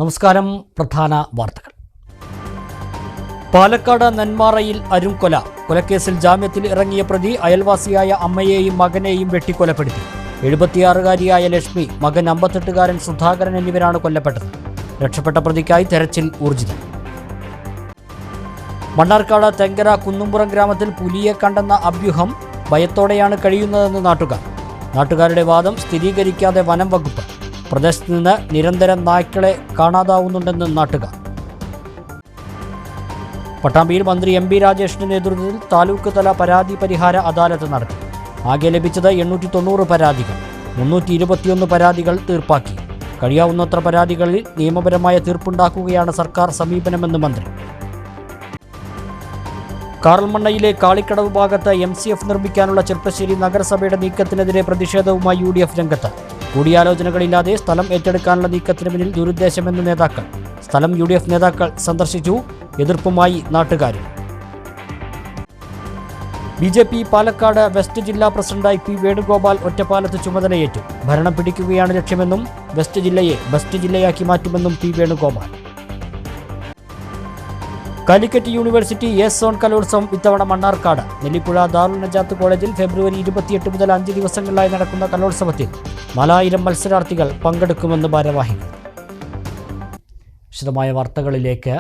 നമസ്കാരം. പ്രധാന വാർത്തകൾ. പാലക്കാട് നെന്മാറയിൽ അരുംകൊല. കൊലക്കേസിൽ ജാമ്യത്തിൽ ഇറങ്ങിയ പ്രതി അയൽവാസിയായ അമ്മയെയും മകനെയും വെട്ടിക്കൊലപ്പെടുത്തി. 76-കാരിയായ ലക്ഷ്മി, മകൻ 58-കാരൻ സുധാകരൻ എന്നിവരാണ് കൊല്ലപ്പെട്ടത്. രക്ഷപ്പെട്ട പ്രതിക്കായി തെരച്ചിൽ ഊർജിതം. മണ്ണാർക്കാട് തെങ്കര കുന്നുംപുറം ഗ്രാമത്തിൽ പുലിയെ കണ്ടെന്ന അഭ്യൂഹം ഭയത്തോടെയാണ് കഴിയുന്നതെന്ന് നാട്ടുകാരുടെ വാദം സ്ഥിരീകരിക്കാതെ വനം വകുപ്പ്. പ്രദേശത്ത് നിന്ന് നിരന്തരം നായ്ക്കളെ കാണാതാവുന്നുണ്ടെന്ന് നാട്ടുകാർ. പട്ടാമ്പിയിൽ മന്ത്രി എം. രാജേഷിന്റെ നേതൃത്വത്തിൽ താലൂക്ക് തല പരാതി പരിഹാര അദാലത്ത് നടത്തി. ആകെ ലഭിച്ചത് 890 പരാതികൾ. 321 പരാതികൾ തീർപ്പാക്കി. കഴിയാവുന്നത്ര പരാതികളിൽ നിയമപരമായ തീർപ്പുണ്ടാക്കുകയാണ് സർക്കാർ സമീപനമെന്ന് മന്ത്രി. കാറൽമണ്ണയിലെ കാളിക്കടവ് ഭാഗത്ത് MCF നിർമ്മിക്കാനുള്ള ചെർപ്പശ്ശേരി നഗരസഭയുടെ നീക്കത്തിനെതിരെ പ്രതിഷേധവുമായി UDF രംഗത്ത്. കൂടിയാലോചനകളില്ലാതെ സ്ഥലം ഏറ്റെടുക്കാനുള്ള നീക്കത്തിന് പിന്നിൽ ദുരുദ്ദേശമെന്ന് നേതാക്കൾ. സ്ഥലം UDF നേതാക്കൾ സന്ദർശിച്ചു. എതിർപ്പുമായി നാട്ടുകാരും. BJP പാലക്കാട് വെസ്റ്റ് ജില്ലാ പ്രസിഡന്റായി P. വേണുഗോപാൽ ഒറ്റപ്പാലത്ത് ചുമതലയേറ്റു. ഭരണം പിടിക്കുകയാണ് ലക്ഷ്യമെന്നും വെസ്റ്റ് ജില്ലയെ ബെസ്റ്റ് ജില്ലയാക്കി മാറ്റുമെന്നും P. Venugopal. Calicut university zone കലോത്സവം ഇത്തവണ മണ്ണാർക്കാട്. നെല്ലിപ്പുഴ ദാറുൽ നജാത്ത് കോളേജിൽ ഫെബ്രുവരി 28 മുതൽ 5 ദിവസങ്ങളിലായി നടക്കുന്ന കലോത്സവത്തിൽ 4000 മത്സരാർത്ഥികൾ പങ്കെടുക്കുമെന്ന് ഭാരവാഹികൾ. വിശദമായ വാർത്തകളിലേക്ക്.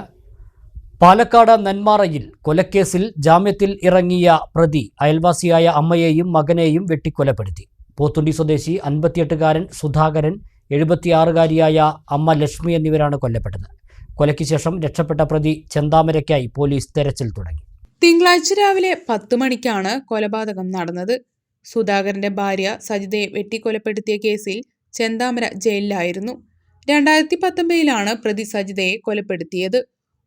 പാലക്കാട് നെന്മാറയിൽ കൊലക്കേസിൽ ജാമ്യത്തിൽ ഇറങ്ങിയ പ്രതി അയൽവാസിയായ അമ്മയെയും മകനെയും വെട്ടിക്കൊലപ്പെടുത്തി. പോത്തുണ്ടി സ്വദേശി 58-കാരൻ സുധാകരൻ, 76-കാരിയായ അമ്മ ലക്ഷ്മി എന്നിവരാണ് കൊല്ലപ്പെട്ടത്. കൊലയ്ക്ക് ശേഷം രക്ഷപ്പെട്ട പ്രതി ചെന്താമരയ്ക്കായി പോലീസ് തെരച്ചിൽ തുടങ്ങി. തിങ്കളാഴ്ച രാവിലെ 10 മണിക്കാണ് കൊലപാതകം നടന്നത്. സുധാകരന്റെ ഭാര്യ സജിതയെ വെട്ടിക്കൊലപ്പെടുത്തിയ കേസിൽ ചെന്താമര ജയിലിലായിരുന്നു. 2019 പ്രതി സജിതയെ കൊലപ്പെടുത്തിയത്.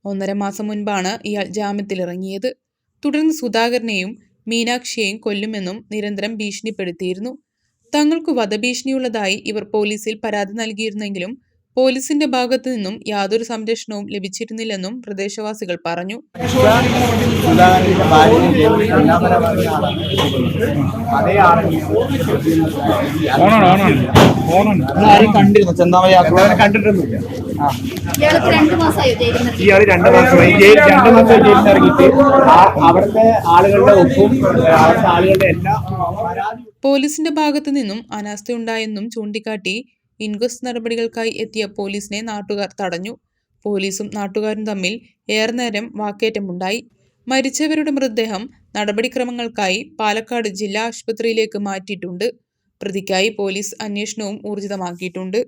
1.5 മാസം മുൻപാണ് ഇയാൾ ജാമ്യത്തിലിറങ്ങിയത്. തുടർന്ന് സുധാകരനെയും മീനാക്ഷിയെയും കൊല്ലുമെന്നും നിരന്തരം ഭീഷണിപ്പെടുത്തിയിരുന്നു. തങ്ങൾക്ക് വധഭീഷണിയുള്ളതായി ഇവർ പോലീസിൽ പരാതി നൽകിയിരുന്നെങ്കിലും പോലീസിന്റെ ഭാഗത്തു നിന്നും യാതൊരു സംരക്ഷണവും ലഭിച്ചിരുന്നില്ലെന്നും പ്രദേശവാസികൾ പറഞ്ഞു. പോലീസിന്റെ ഭാഗത്തു നിന്നും അനാസ്ഥയുണ്ടായെന്നും ചൂണ്ടിക്കാട്ടി ഇൻക്വസ്റ്റ് നടപടികൾക്കായി എത്തിയ പോലീസിനെ നാട്ടുകാർ തടഞ്ഞു. പോലീസും നാട്ടുകാരും തമ്മിൽ ഏറെ നേരം വാക്കേറ്റമുണ്ടായി. മരിച്ചവരുടെ മൃതദേഹം നടപടിക്രമങ്ങൾക്കായി പാലക്കാട് ജില്ലാ ആശുപത്രിയിലേക്ക് മാറ്റിയിട്ടുണ്ട്. പ്രതിക്കായി പോലീസ് അന്വേഷണവും ഊർജിതമാക്കിയിട്ടുണ്ട്.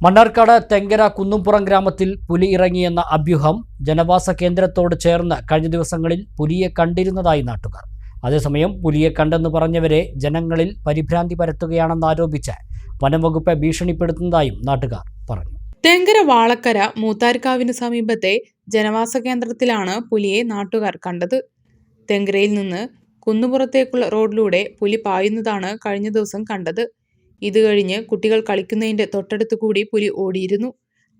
മണ്ണാർക്കാട് തെങ്കര കുന്നുംപുറം ഗ്രാമത്തിൽ പുലി ഇറങ്ങിയെന്ന അഭ്യൂഹം ജനവാസ കേന്ദ്രത്തോട് ചേർന്ന് കഴിഞ്ഞ ദിവസങ്ങളിൽ പുലിയെ കണ്ടിരുന്നതായി നാട്ടുകാർ. അതേസമയം പുലിയെ കണ്ടെന്ന് പറഞ്ഞവരെ ജനങ്ങളിൽ പരിഭ്രാന്തി പരത്തുകയാണെന്നാരോപിച്ച് വനംവകുപ്പ് ഭീഷണിപ്പെടുത്തുന്നതായും നാട്ടുകാർ പറഞ്ഞു. തെങ്കര വാളക്കര മൂത്താർക്കാവിന് സമീപത്തെ ജനവാസ കേന്ദ്രത്തിലാണ് പുലിയെ നാട്ടുകാർ കണ്ടത്. തെങ്കരയിൽ നിന്ന് കുന്നുപുറത്തേക്കുള്ള റോഡിലൂടെ പുലി പായുന്നതാണ് കഴിഞ്ഞ ദിവസം കണ്ടത്. ഇത് കഴിഞ്ഞ് കുട്ടികൾ കളിക്കുന്നതിന്റെ തൊട്ടടുത്തു കൂടി പുലി ഓടിയിരുന്നു.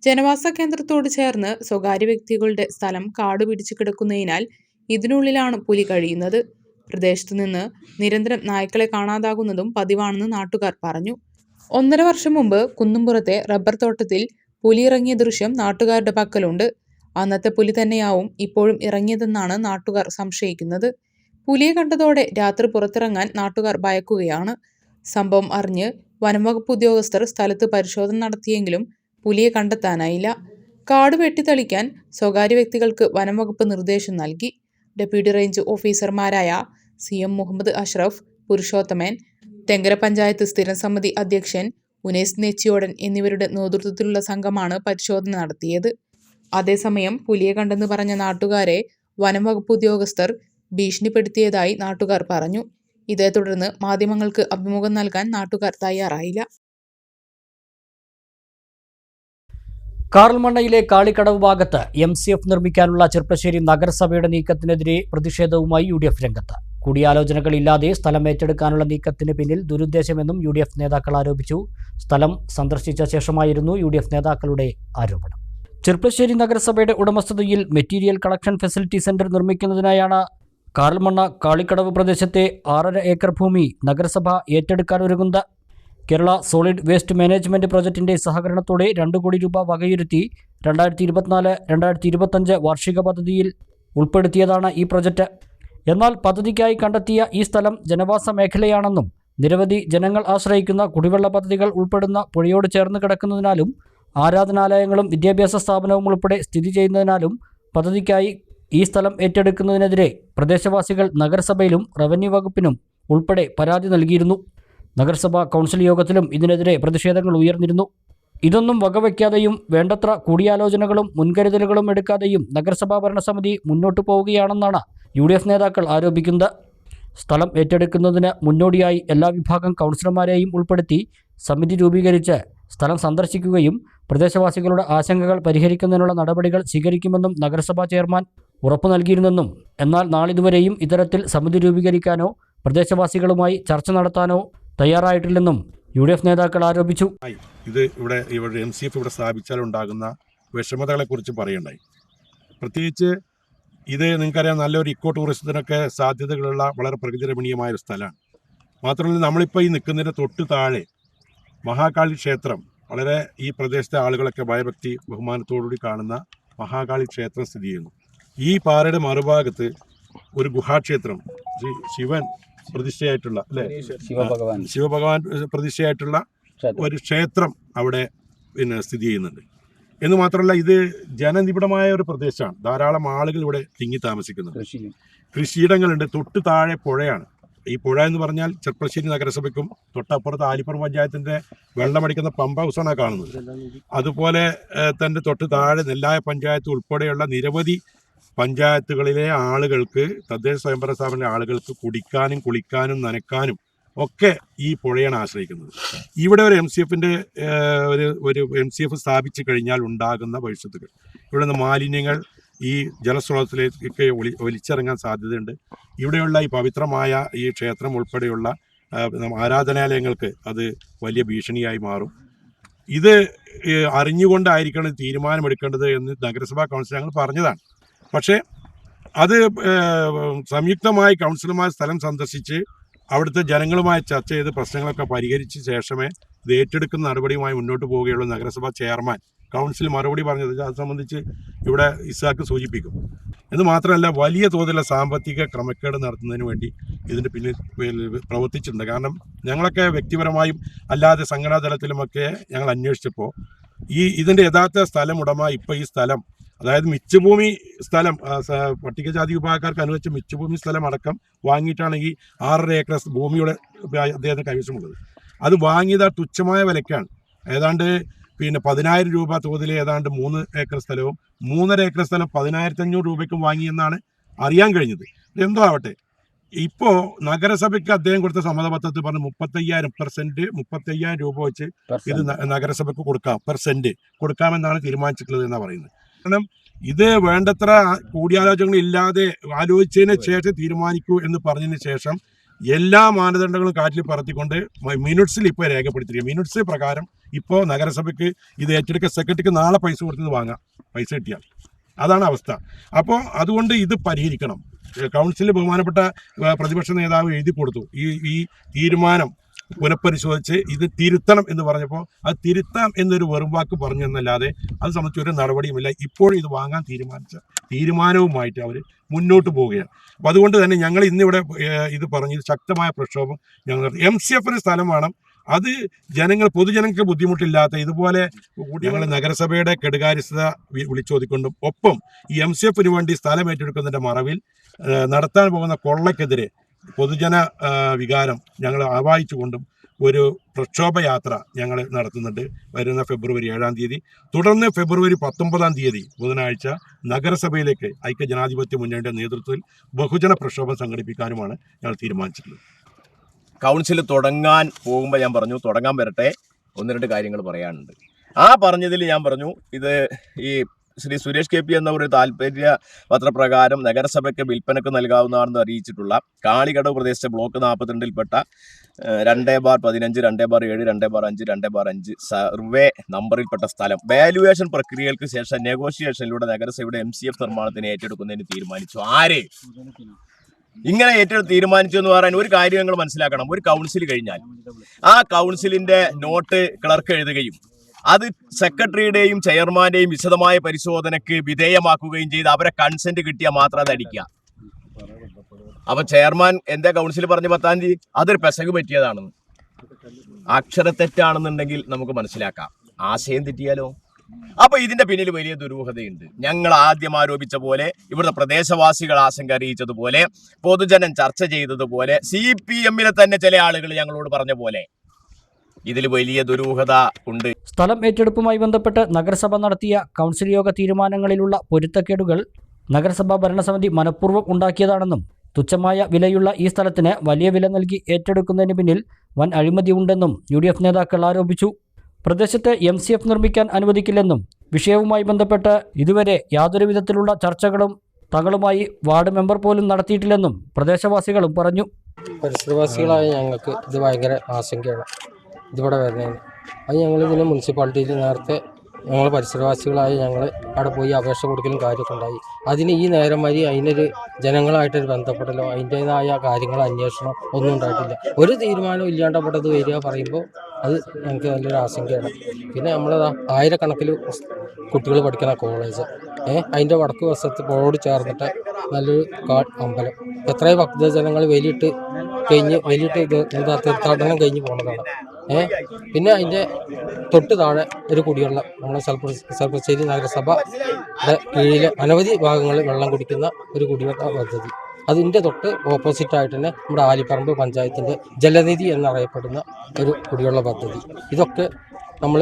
ജനവാസ കേന്ദ്രത്തോട് ചേർന്ന് സ്വകാര്യ വ്യക്തികളുടെ സ്ഥലം കാടുപിടിച്ചു കിടക്കുന്നതിനാൽ ഇതിനുള്ളിലാണ് പുലി കഴിയുന്നത്. പ്രദേശത്തു നിന്ന് നിരന്തരം നായ്ക്കളെ കാണാതാകുന്നതും പതിവാണെന്ന് നാട്ടുകാർ പറഞ്ഞു. 1.5 വർഷം മുമ്പ് കുന്നുംപുറത്തെ റബ്ബർ തോട്ടത്തിൽ പുലി ഇറങ്ങിയ ദൃശ്യം നാട്ടുകാരുടെ പക്കലുണ്ട്. അന്നത്തെ പുലി തന്നെയാവും ഇപ്പോഴും ഇറങ്ങിയതെന്നാണ് നാട്ടുകാർ സംശയിക്കുന്നത്. പുലിയെ കണ്ടതോടെ രാത്രി പുറത്തിറങ്ങാൻ നാട്ടുകാർ ഭയക്കുകയാണ്. സംഭവം അറിഞ്ഞ് വനംവകുപ്പ് ഉദ്യോഗസ്ഥർ സ്ഥലത്ത് പരിശോധന നടത്തിയെങ്കിലും പുലിയെ കണ്ടെത്താനായില്ല. കാട് വെട്ടിത്തെളിക്കാൻ സ്വകാര്യ വ്യക്തികൾക്ക് വനംവകുപ്പ് നിർദ്ദേശം നൽകി. ഡെപ്യൂട്ടി റേഞ്ച് ഓഫീസർമാരായ CM മുഹമ്മദ് അഷ്റഫ്, പുരുഷോത്തമൻ, തെങ്കര പഞ്ചായത്ത് സ്ഥിരം സമിതി അധ്യക്ഷൻ ഉനൈസ് നെച്ചിയോടൻ എന്നിവരുടെ നേതൃത്വത്തിലുള്ള സംഘമാണ് പരിശോധന നടത്തിയത്. അതേസമയം പുലിയെ കണ്ടെന്ന് പറഞ്ഞ നാട്ടുകാരെ വനംവകുപ്പ് ഉദ്യോഗസ്ഥർ ഭീഷണിപ്പെടുത്തിയതായി നാട്ടുകാർ പറഞ്ഞു. ഇതേ തുടർന്ന് മാധ്യമങ്ങൾക്ക് അഭിമുഖം നൽകാൻ നാട്ടുകാർ തയ്യാറായില്ല. കാറൽമണ്ണയിലെ കാളിക്കടവ് ഭാഗത്ത് MCF നിർമ്മിക്കാനുള്ള ചെർപ്പശ്ശേരി നഗരസഭയുടെ നീക്കത്തിനെതിരെ പ്രതിഷേധവുമായി UDF രംഗത്ത്. കൂടിയാലോചനകളില്ലാതെ സ്ഥലം ഏറ്റെടുക്കാനുള്ള നീക്കത്തിന് പിന്നിൽ ദുരുദ്ദേശമെന്നും UDF നേതാക്കൾ ആരോപിച്ചു. സ്ഥലം സന്ദർശിച്ച ശേഷമായിരുന്നു UDF നേതാക്കളുടെ ആരോപണം. ചെർപ്പശ്ശേരി നഗരസഭയുടെ ഉടമസ്ഥതയിൽ മെറ്റീരിയൽ കളക്ഷൻ ഫെസിലിറ്റി സെന്റർ നിർമ്മിക്കുന്നതിനായാണ് കാറൽമണ്ണ കാളിക്കടവ് പ്രദേശത്തെ 6.5 ഏക്കർ ഭൂമി നഗരസഭ ഏറ്റെടുക്കാൻ ഒരുങ്ങുന്നത്. കേരള സോളിഡ് വേസ്റ്റ് മാനേജ്മെന്റ് പ്രോജക്ടിന്റെ സഹകരണത്തോടെ 2 കോടി രൂപ വകയിരുത്തി 2024-2025 വാർഷിക പദ്ധതിയിൽ ഉൾപ്പെടുത്തിയതാണ് ഈ പ്രൊജക്ട്. എന്നാൽ പദ്ധതിക്കായി കണ്ടെത്തിയ ഈ സ്ഥലം ജനവാസ മേഖലയാണെന്നും നിരവധി ജനങ്ങൾ ആശ്രയിക്കുന്ന കുടിവെള്ള പദ്ധതികൾ ഉൾപ്പെടുന്ന പുഴയോട് ചേർന്ന് കിടക്കുന്നതിനാലും ആരാധനാലയങ്ങളും വിദ്യാഭ്യാസ സ്ഥാപനവും ഉൾപ്പെടെ സ്ഥിതി ചെയ്യുന്നതിനാലും പദ്ധതിക്കായി ഈ സ്ഥലം ഏറ്റെടുക്കുന്നതിനെതിരെ പ്രദേശവാസികൾ നഗരസഭയിലും റവന്യൂ വകുപ്പിനും ഉൾപ്പെടെ പരാതി നൽകിയിരുന്നു. നഗരസഭാ കൗൺസിൽ യോഗത്തിലും ഇതിനെതിരെ പ്രതിഷേധങ്ങൾ ഉയർന്നിരുന്നു. ഇതൊന്നും വകവയ്ക്കാതെയും വേണ്ടത്ര കൂടിയാലോചനകളും മുൻകരുതലുകളും എടുക്കാതെയും നഗരസഭാ ഭരണസമിതി മുന്നോട്ടു പോവുകയാണെന്നാണ് UDF നേതാക്കൾ ആരോപിക്കുന്നത്. സ്ഥലം ഏറ്റെടുക്കുന്നതിന് മുന്നോടിയായി എല്ലാ വിഭാഗം കൗൺസിലർമാരെയും ഉൾപ്പെടുത്തി സമിതി രൂപീകരിച്ച് സ്ഥലം സന്ദർശിക്കുകയും പ്രദേശവാസികളുടെ ആശങ്കകൾ പരിഹരിക്കുന്നതിനുള്ള നടപടികൾ സ്വീകരിക്കുമെന്നും നഗരസഭാ ചെയർമാൻ ഉറപ്പു നൽകിയിരുന്നെന്നും എന്നാൽ നാളിതുവരെയും ഇത്തരത്തിൽ സമിതി രൂപീകരിക്കാനോ പ്രദേശവാസികളുമായി ചർച്ച നടത്താനോ തയ്യാറായിട്ടില്ലെന്നും UDF നേതാക്കൾ ആരോപിച്ചു. ഇത് ഇവിടെ MCF ഇവിടെ സ്ഥാപിച്ചാൽ ഉണ്ടാകുന്ന വിഷമതകളെക്കുറിച്ച് പറയുണ്ടായി. പ്രത്യേകിച്ച് ഇത് നിങ്ങൾക്കറിയാം, നല്ലൊരു ഇക്കോ ടൂറിസത്തിനൊക്കെ സാധ്യതകളുള്ള വളരെ പ്രകൃതിരമണീയമായ ഒരു സ്ഥലമാണ്. മാത്രമല്ല, നമ്മളിപ്പോൾ ഈ നിൽക്കുന്നതിൻ്റെ തൊട്ട് താഴെ മഹാകാളി ക്ഷേത്രം, വളരെ ഈ പ്രദേശത്തെ ആളുകളൊക്കെ ഭയഭക്തി ബഹുമാനത്തോടുകൂടി കാണുന്ന മഹാകാളി ക്ഷേത്രം സ്ഥിതി ചെയ്യുന്നു. ഈ പാറയുടെ മറുഭാഗത്ത് ഒരു ഗുഹാക്ഷേത്രം, ശിവൻ പ്രതിഷ്ഠയായിട്ടുള്ള ശിവഭഗവാൻ പ്രതിഷ്ഠയായിട്ടുള്ള ഒരു ക്ഷേത്രം അവിടെ സ്ഥിതി ചെയ്യുന്നുണ്ട്. എന്ന് മാത്രമല്ല, ഇത് ജനനിബിഡമായ ഒരു പ്രദേശമാണ്. ധാരാളം ആളുകൾ ഇവിടെ തിങ്ങി താമസിക്കുന്നുണ്ട്. കൃഷിയിടങ്ങളുണ്ട്. തൊട്ട് താഴെ പുഴയാണ്. ഈ പുഴ എന്ന് പറഞ്ഞാൽ ചെർപ്പശ്ശേരി നഗരസഭയ്ക്കും തൊട്ടപ്പുറത്ത് ആലിപ്പുറം പഞ്ചായത്തിന്റെ വെള്ളമടിക്കുന്ന പമ്പ ഹൗസാണ് കാണുന്നത്. അതുപോലെ തന്നെ തൊട്ട് താഴെ നെല്ലായ പഞ്ചായത്ത് ഉൾപ്പെടെയുള്ള നിരവധി പഞ്ചായത്തുകളിലെ ആളുകൾക്ക്, തദ്ദേശ സ്വയംഭരണ സ്ഥാപന ആളുകൾക്ക് കുടിക്കാനും കുളിക്കാനും നനയ്ക്കാനും ഒക്കെ ഈ പുഴയാണ് ആശ്രയിക്കുന്നത്. ഇവിടെ ഒരു MCF സ്ഥാപിച്ചു കഴിഞ്ഞാൽ ഉണ്ടാകുന്ന ഭവിഷ്യത്തുകൾ, ഇവിടെ നിന്ന് മാലിന്യങ്ങൾ ഈ ജലസ്രോതസ്സിലേക്ക് ഒലിച്ചിറങ്ങാൻ സാധ്യതയുണ്ട്. ഇവിടെയുള്ള ഈ പവിത്രമായ ഈ ക്ഷേത്രം ഉൾപ്പെടെയുള്ള ആരാധനാലയങ്ങൾക്ക് അത് വലിയ ഭീഷണിയായി മാറും. ഇത് അറിഞ്ഞുകൊണ്ടായിരിക്കണം തീരുമാനമെടുക്കേണ്ടത് എന്ന് നഗരസഭാ കൗൺസിൽ ഞങ്ങൾ പറഞ്ഞതാണ്. പക്ഷേ അത് സംയുക്തമായി കൗൺസിലർമാർ സ്ഥലം സന്ദർശിച്ച് അവിടുത്തെ ജനങ്ങളുമായി ചർച്ച ചെയ്ത് പ്രശ്നങ്ങളൊക്കെ പരിഹരിച്ച ശേഷമേ ഇത് ഏറ്റെടുക്കുന്ന നടപടിയുമായി മുന്നോട്ട് പോവുകയുള്ളൂ. നഗരസഭാ ചെയർമാൻ കൗൺസിൽ മറുപടി പറഞ്ഞത് അത് സംബന്ധിച്ച് ഇവിടെ ഇസാക്ക് സൂചിപ്പിക്കും. എന്ന് മാത്രമല്ല, വലിയ തോതിലുള്ള സാമ്പത്തിക ക്രമക്കേട് നടത്തുന്നതിന് വേണ്ടി ഇതിൻ്റെ പിന്നിൽ പ്രവർത്തിച്ചിട്ടുണ്ട്. കാരണം ഞങ്ങളൊക്കെ വ്യക്തിപരമായും അല്ലാതെ സംഘടനാ തലത്തിലുമൊക്കെ ഞങ്ങൾ അന്വേഷിച്ചപ്പോൾ ഇതിൻ്റെ യഥാർത്ഥ സ്ഥലം ഉടമ ഇപ്പോൾ ഈ സ്ഥലം, അതായത് മിച്ചഭൂമി സ്ഥലം, പട്ടികജാതി വിഭാഗക്കാർക്ക് അനുവദിച്ച മിച്ചഭൂമി സ്ഥലം അടക്കം വാങ്ങിയിട്ടാണ് ഈ 6.5 ഏക്കർ ഭൂമിയുടെ അദ്ദേഹത്തിന് കൈവശമുള്ളത്. അത് വാങ്ങിയത് തുച്ഛമായ വിലയ്ക്കാണ്. ഏതാണ്ട് 10,000 രൂപ തോതിൽ ഏതാണ്ട് 3 ഏക്കർ സ്ഥലവും 3.5 ഏക്കർ സ്ഥലം 10,500 രൂപയ്ക്കും വാങ്ങിയെന്നാണ് അറിയാൻ കഴിഞ്ഞത്. എന്തോ ആവട്ടെ, ഇപ്പോൾ നഗരസഭയ്ക്ക് അദ്ദേഹം കൊടുത്ത സമ്മതപത്രത്തിൽ പറഞ്ഞ് 35,000 രൂപ വെച്ച് ഇത് നഗരസഭയ്ക്ക് കൊടുക്കാം, പെർസെന്റ് കൊടുക്കാമെന്നാണ് തീരുമാനിച്ചിട്ടുള്ളത് എന്നാണ് പറയുന്നത്. കാരണം ഇത് വേണ്ടത്ര കൂടിയാലോചനകൾ ഇല്ലാതെ ആലോചിച്ചതിന് ശേഷം തീരുമാനിക്കൂ എന്ന് പറഞ്ഞതിന് ശേഷം എല്ലാ മാനദണ്ഡങ്ങളും കാറ്റിൽ പറത്തിക്കൊണ്ട് മിനിറ്റ്സിൽ ഇപ്പോൾ രേഖപ്പെടുത്തിയിരിക്കുക. മിനിറ്റ്സ് പ്രകാരം ഇപ്പോൾ നഗരസഭയ്ക്ക് ഇത് ഏറ്റെടുക്കുക, സെക്രട്ടറിക്ക് നാളെ പൈസ കൊടുത്തത് വാങ്ങാം, പൈസ കിട്ടിയാൽ. അതാണ് അവസ്ഥ. അപ്പോൾ അതുകൊണ്ട് ഇത് പരിഹരിക്കണം. കൗൺസിലിൽ ബഹുമാനപ്പെട്ട പ്രതിപക്ഷ നേതാവ് എഴുതി കൊടുത്തു, ഈ തീരുമാനം പുനഃപരിശോധിച്ച് ഇത് തിരുത്തണം എന്ന് പറഞ്ഞപ്പോൾ അത് തിരുത്താം എന്നൊരു വെറും വാക്ക് പറഞ്ഞു എന്നല്ലാതെ അത് സംബന്ധിച്ച് ഒരു നടപടിയുമില്ല. ഇപ്പോൾ ഇത് വാങ്ങാൻ തീരുമാനവുമായിട്ട് അവർ മുന്നോട്ട് പോവുകയാണ്. അപ്പോൾ അതുകൊണ്ട് തന്നെ ഞങ്ങൾ ഇന്നിവിടെ ഇത് പറഞ്ഞ് ശക്തമായ പ്രക്ഷോഭം ഞങ്ങൾ നടത്തി. MCFന് സ്ഥലം വേണം. അത് പൊതുജനങ്ങൾക്ക് ബുദ്ധിമുട്ടില്ലാത്ത ഇതുപോലെ ഞങ്ങൾ നഗരസഭയുടെ കെടുകാര്യസ്ഥത വിളിച്ചോതിക്കൊണ്ടും ഒപ്പം ഈ MCFന് വേണ്ടി സ്ഥലം ഏറ്റെടുക്കുന്നതിൻ്റെ മറവിൽ നടത്താൻ പോകുന്ന കൊള്ളയ്ക്കെതിരെ പൊതുജന വികാരം ഞങ്ങൾ ആവാഹിച്ചുകൊണ്ടും ഒരു പ്രക്ഷോഭയാത്ര ഞങ്ങൾ നടത്തുന്നുണ്ട് വരുന്ന ഫെബ്രുവരി 7-ാം തീയതി. തുടർന്ന് ഫെബ്രുവരി 19-ാം തീയതി ബുധനാഴ്ച നഗരസഭയിലേക്ക് ഐക്യജനാധിപത്യ മുന്നണിയുടെ നേതൃത്വത്തിൽ ബഹുജന പ്രക്ഷോഭം സംഘടിപ്പിക്കാനുമാണ് ഞങ്ങൾ തീരുമാനിച്ചിട്ടുള്ളത്. കൗൺസിൽ തുടങ്ങാൻ പോകുമ്പോൾ ഞാൻ പറഞ്ഞു തുടങ്ങാൻ വരട്ടെ, 1-2 കാര്യങ്ങൾ പറയാനുണ്ട്. ആ പറഞ്ഞതിൽ ഞാൻ പറഞ്ഞു, ഇത് ഈ ശ്രീ സുരേഷ് KP എന്ന ഒരു താല്പര്യ പത്രപ്രകാരം നഗരസഭയ്ക്ക് വിൽപ്പനക്ക് നൽകാവുന്നതാണെന്ന് അറിയിച്ചിട്ടുള്ള കാളികടവ് പ്രദേശത്തെ ബ്ലോക്ക് 42-ൽപ്പെട്ട 2/15, 2/7, 2/5, 2/5 സർവേ നമ്പറിൽപ്പെട്ട സ്ഥലം വാല്യുവേഷൻ പ്രക്രിയകൾക്ക് ശേഷം നെഗോഷിയേഷനിലൂടെ നഗരസഭയുടെ MCF നിർമ്മാണത്തിന് ഏറ്റെടുക്കുന്നതിന് തീരുമാനിച്ചു. ആര്? ഇങ്ങനെ ഏറ്റെടുത്ത് തീരുമാനിച്ചു എന്ന് പറയാൻ ഒരു കാര്യം നിങ്ങൾ മനസ്സിലാക്കണം. ഒരു കൗൺസിൽ കഴിഞ്ഞാൽ ആ കൗൺസിലിന്റെ നോട്ട് ക്ലർക്ക് എഴുതുകയും അത് സെക്രട്ടറിയുടെയും ചെയർമാന്റെയും വിശദമായ പരിശോധനയ്ക്ക് വിധേയമാക്കുകയും ചെയ്ത് അവരെ കൺസെന്റ് കിട്ടിയാൽ മാത്രം അത് അടിക്കുക. അപ്പൊ ചെയർമാൻ എന്താ കൗൺസിൽ പറഞ്ഞ് 10-ാം തീയതി അതൊരു പെസക് പറ്റിയതാണെന്ന്. അക്ഷരത്തെറ്റാണെന്നുണ്ടെങ്കിൽ നമുക്ക് മനസ്സിലാക്കാം, ആശയം തെറ്റിയാലോ? അപ്പൊ ഇതിന്റെ പിന്നിൽ വലിയ ദുരൂഹതയുണ്ട്. ഞങ്ങൾ ആദ്യം ആരോപിച്ച പോലെ, ഇവിടുത്തെ പ്രദേശവാസികൾ ആശങ്ക അറിയിച്ചതുപോലെ, പൊതുജനം ചർച്ച ചെയ്തതുപോലെ, CPM-ലെ തന്നെ ചില ആളുകൾ ഞങ്ങളോട് പറഞ്ഞ പോലെ ഇതിൽ വലിയ ദുരൂഹത ഉണ്ട്. സ്ഥലം ഏറ്റെടുപ്പുമായി ബന്ധപ്പെട്ട് നഗരസഭ നടത്തിയ കൗൺസിൽ യോഗ തീരുമാനങ്ങളിലുള്ള പൊരുത്തക്കേടുകൾ നഗരസഭാ ഭരണസമിതി മനഃപൂർവ്വം ഉണ്ടാക്കിയതാണെന്നും തുച്ഛമായ വിലയുള്ള ഈ സ്ഥലത്തിന് വലിയ വില നൽകി ഏറ്റെടുക്കുന്നതിന് പിന്നിൽ വൻ അഴിമതിയുണ്ടെന്നും UDF നേതാക്കൾ ആരോപിച്ചു. പ്രദേശത്ത് MCF നിർമ്മിക്കാൻ അനുവദിക്കില്ലെന്നും വിഷയവുമായി ബന്ധപ്പെട്ട് ഇതുവരെ യാതൊരു വിധത്തിലുള്ള ചർച്ചകളും തങ്ങളുമായി വാർഡ് മെമ്പർ പോലും നടത്തിയിട്ടില്ലെന്നും പ്രദേശവാസികളും പറഞ്ഞു. പരിസരവാസികളായ ഞങ്ങൾക്ക് ഇത് ഭയങ്കര ആശങ്കയാണ് ഇതിവിടെ വരുന്നതിന്. അത് ഞങ്ങളിതിന് മുനിസിപ്പാലിറ്റിയിൽ നേരത്തെ ഞങ്ങൾ പരിസരവാസികളായ ഞങ്ങൾ അവിടെ പോയി അപേക്ഷ കൊടുക്കലും കാര്യമൊക്കെ ഉണ്ടായി. അതിന് ഈ നേരം വരെ അതിനൊരു ജനങ്ങളായിട്ടൊരു ബന്ധപ്പെടലോ അതിൻ്റേതായ കാര്യങ്ങളോ അന്വേഷണം ഒന്നും ഉണ്ടായിട്ടില്ല. ഒരു തീരുമാനവും ഇല്ലാണ്ടപ്പെട്ടത് വരിക പറയുമ്പോൾ അത് ഞങ്ങൾക്ക് നല്ലൊരു ആശങ്കയാണ്. പിന്നെ നമ്മളതാ ആയിരക്കണക്കിൽ കുട്ടികൾ പഠിക്കുന്ന കോളേജ്, അതിൻ്റെ വടക്ക് വശത്ത് പുഴയോട് ചേർന്നിട്ട് നല്ലൊരു അമ്പലം, എത്രയോ ഭക്തജനങ്ങൾ വലിയിട്ട് തീർത്ഥാടനം കഴിഞ്ഞ് പോകുന്നതാണ്. പിന്നെ അതിൻ്റെ തൊട്ട് താഴെ ഒരു കുടിവെള്ളം, നമ്മളെ ചെർപ്പശ്ശേരി നഗരസഭയുടെ കീഴിൽ അനവധി ഭാഗങ്ങളിൽ വെള്ളം കുടിക്കുന്ന ഒരു കുടിവെള്ള പദ്ധതി, അതിൻ്റെ തൊട്ട് ഓപ്പോസിറ്റായിട്ട് തന്നെ നമ്മുടെ ആലിപ്പറമ്പ് പഞ്ചായത്തിൻ്റെ ജലനിധി എന്നറിയപ്പെടുന്ന ഒരു കുടിവെള്ള പദ്ധതി. ഇതൊക്കെ നമ്മൾ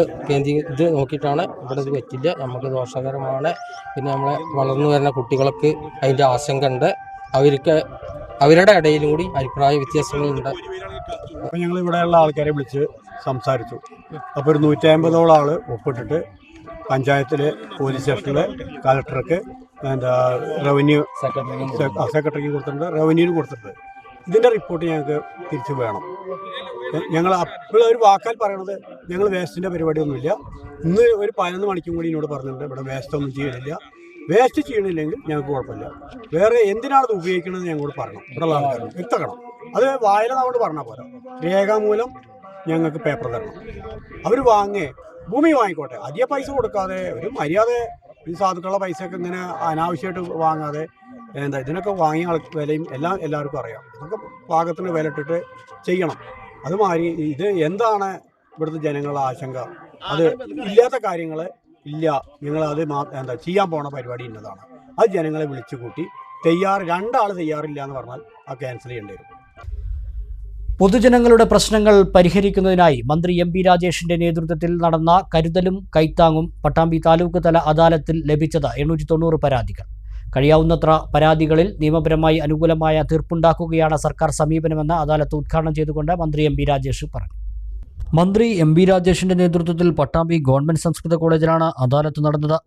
ഇത് നോക്കിയിട്ടാണ് ഇവിടെ ഇത് പറ്റില്ല, നമുക്ക് ദോഷകരമാണ്. പിന്നെ നമ്മളെ വളർന്നു വരുന്ന കുട്ടികൾക്ക് അതിൻ്റെ ആശങ്ക ഉണ്ട്, അവരുടെ ഇടയിലും കൂടി അഭിപ്രായ വ്യത്യാസങ്ങളുണ്ട്. അപ്പോൾ ഞങ്ങൾ ഇവിടെയുള്ള ആൾക്കാരെ വിളിച്ച് സംസാരിച്ചു. അപ്പോൾ ഒരു 150ഓളം ആൾ ഒപ്പിട്ടിട്ട് പഞ്ചായത്തിൽ, പോലീസ് സ്റ്റേഷനിൽ, കളക്ടർക്ക്, റവന്യൂ സെക്രട്ടറിക്ക് കൊടുത്തിട്ടുണ്ട്, റവന്യൂവിന് കൊടുത്തിട്ടുണ്ട്. ഇതിൻ്റെ റിപ്പോർട്ട് ഞങ്ങൾക്ക് തിരിച്ചു വേണം. ഞങ്ങൾ അപ്പോൾ ഒരു വാക്കാൽ പറയണത് ഞങ്ങൾ വേസ്റ്റിൻ്റെ പരിപാടിയൊന്നുമില്ല. ഇന്ന് ഒരു 11 മണിക്കും കൂടി എന്നോട് പറഞ്ഞിട്ടുണ്ട് ഇവിടെ വേസ്റ്റൊന്നും ചെയ്യണില്ല. വേസ്റ്റ് ചെയ്യണില്ലെങ്കിൽ ഞങ്ങൾക്ക് കുഴപ്പമില്ല. വേറെ എന്തിനാണത് ഉപയോഗിക്കണമെന്ന് ഞങ്ങളോട് പറയണം. ഇവിടെയുള്ള ആൾക്കാർ വ്യക്തക്കണം. അത് വായന നമ്മോട് പറഞ്ഞാൽ പോരാ, രേഖാമൂലം ഞങ്ങൾക്ക് പേപ്പർ തരണം. അവർ ഭൂമി വാങ്ങിക്കോട്ടെ, അധികം പൈസ കൊടുക്കാതെ, ഒരു മര്യാദ, ഈ സാധുക്കളുടെ പൈസയൊക്കെ ഇങ്ങനെ അനാവശ്യമായിട്ട് വാങ്ങാതെ, ഇതിനൊക്കെ വാങ്ങിയ വിലയും എല്ലാവർക്കും അറിയാം. ഇതൊക്കെ പാകത്തിന് വില ഇട്ടിട്ട് ചെയ്യണം. അതുമാതിരി ഇത് എന്താണ് ഇവിടുത്തെ ജനങ്ങളുടെ ആശങ്ക? അത് ഇല്ലാത്ത കാര്യങ്ങൾ ഇല്ല, നിങ്ങളത് ചെയ്യാൻ പോണ പരിപാടി ഇന്നതാണ്. അത് ജനങ്ങളെ വിളിച്ചു കൂട്ടി രണ്ടാൾ തയ്യാറില്ല എന്ന് പറഞ്ഞാൽ അത് ക്യാൻസൽ ചെയ്യേണ്ടി വരും. പൊതുജനങ്ങളുടെ പ്രശ്നങ്ങൾ പരിഹരിക്കുന്നതിനായി മന്ത്രി MP രാജേഷിന്റെ നേതൃത്വത്തിൽ നടന്ന കരുതലും കൈത്താങ്ങും പട്ടാമ്പി താലൂക്ക് തല അദാലത്തിൽ ലഭിച്ചത് 890 പരാതികൾ. കഴിയാവുന്നത്ര പരാതികളിൽ നിയമപരമായി അനുകൂലമായ തീർപ്പുണ്ടാക്കുകയാണ് സർക്കാർ സമീപനമെന്ന് അദാലത്ത് ഉദ്ഘാടനം ചെയ്തുകൊണ്ട് മന്ത്രി MP രാജേഷ് പറഞ്ഞു. മന്ത്രി MP രാജേഷിന്റെ നേതൃത്വത്തിൽ പട്ടാമ്പി ഗവൺമെന്റ് സംസ്കൃത കോളേജിലാണ് അദാലത്ത് നടന്നത്.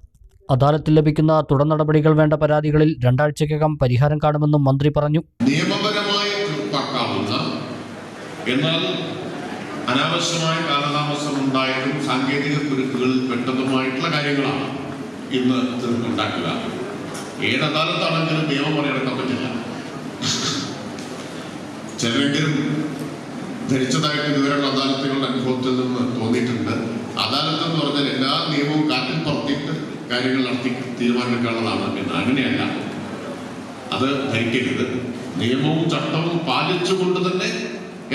അദാലത്തിൽ ലഭിക്കുന്ന തുടർ നടപടികൾ വേണ്ട പരാതികളിൽ 2 ആഴ്ചയ്ക്കകം പരിഹാരം കാണുമെന്നും മന്ത്രി പറഞ്ഞു. നിയമപരമായി തീർപ്പാക്കാവുന്ന, എന്നാൽ അനാവശ്യമായ കാലതാമസം ഉണ്ടായതും സാങ്കേതിക കുരുക്കുകളിൽ പെട്ടതുമായിട്ടുള്ള കാര്യങ്ങളാണ് ഇന്ന് തീർപ്പുണ്ടാക്കുക. ഏത് അദാലത്താണെങ്കിലും നിയമം മറികടക്കാൻ പറ്റില്ല. ചിലരെങ്കിലും ധരിച്ചതായിട്ട് ഇതുവരെയുള്ള അദാലത്തുകളുടെ അനുഭവത്തിൽ നിന്ന് തോന്നിയിട്ടുണ്ട്. അദാലത്ത് എന്ന് പറഞ്ഞാൽ എല്ലാ നിയമവും കാറ്റിൽ പറത്തിയിട്ട് കാര്യങ്ങൾ നടത്തി തീരുമാനമെടുക്കാനുള്ളതാണ് എന്ന്. അങ്ങനെയല്ല, അത് ധരിക്കരുത്. നിയമവും ചട്ടവും പാലിച്ചുകൊണ്ട് തന്നെ,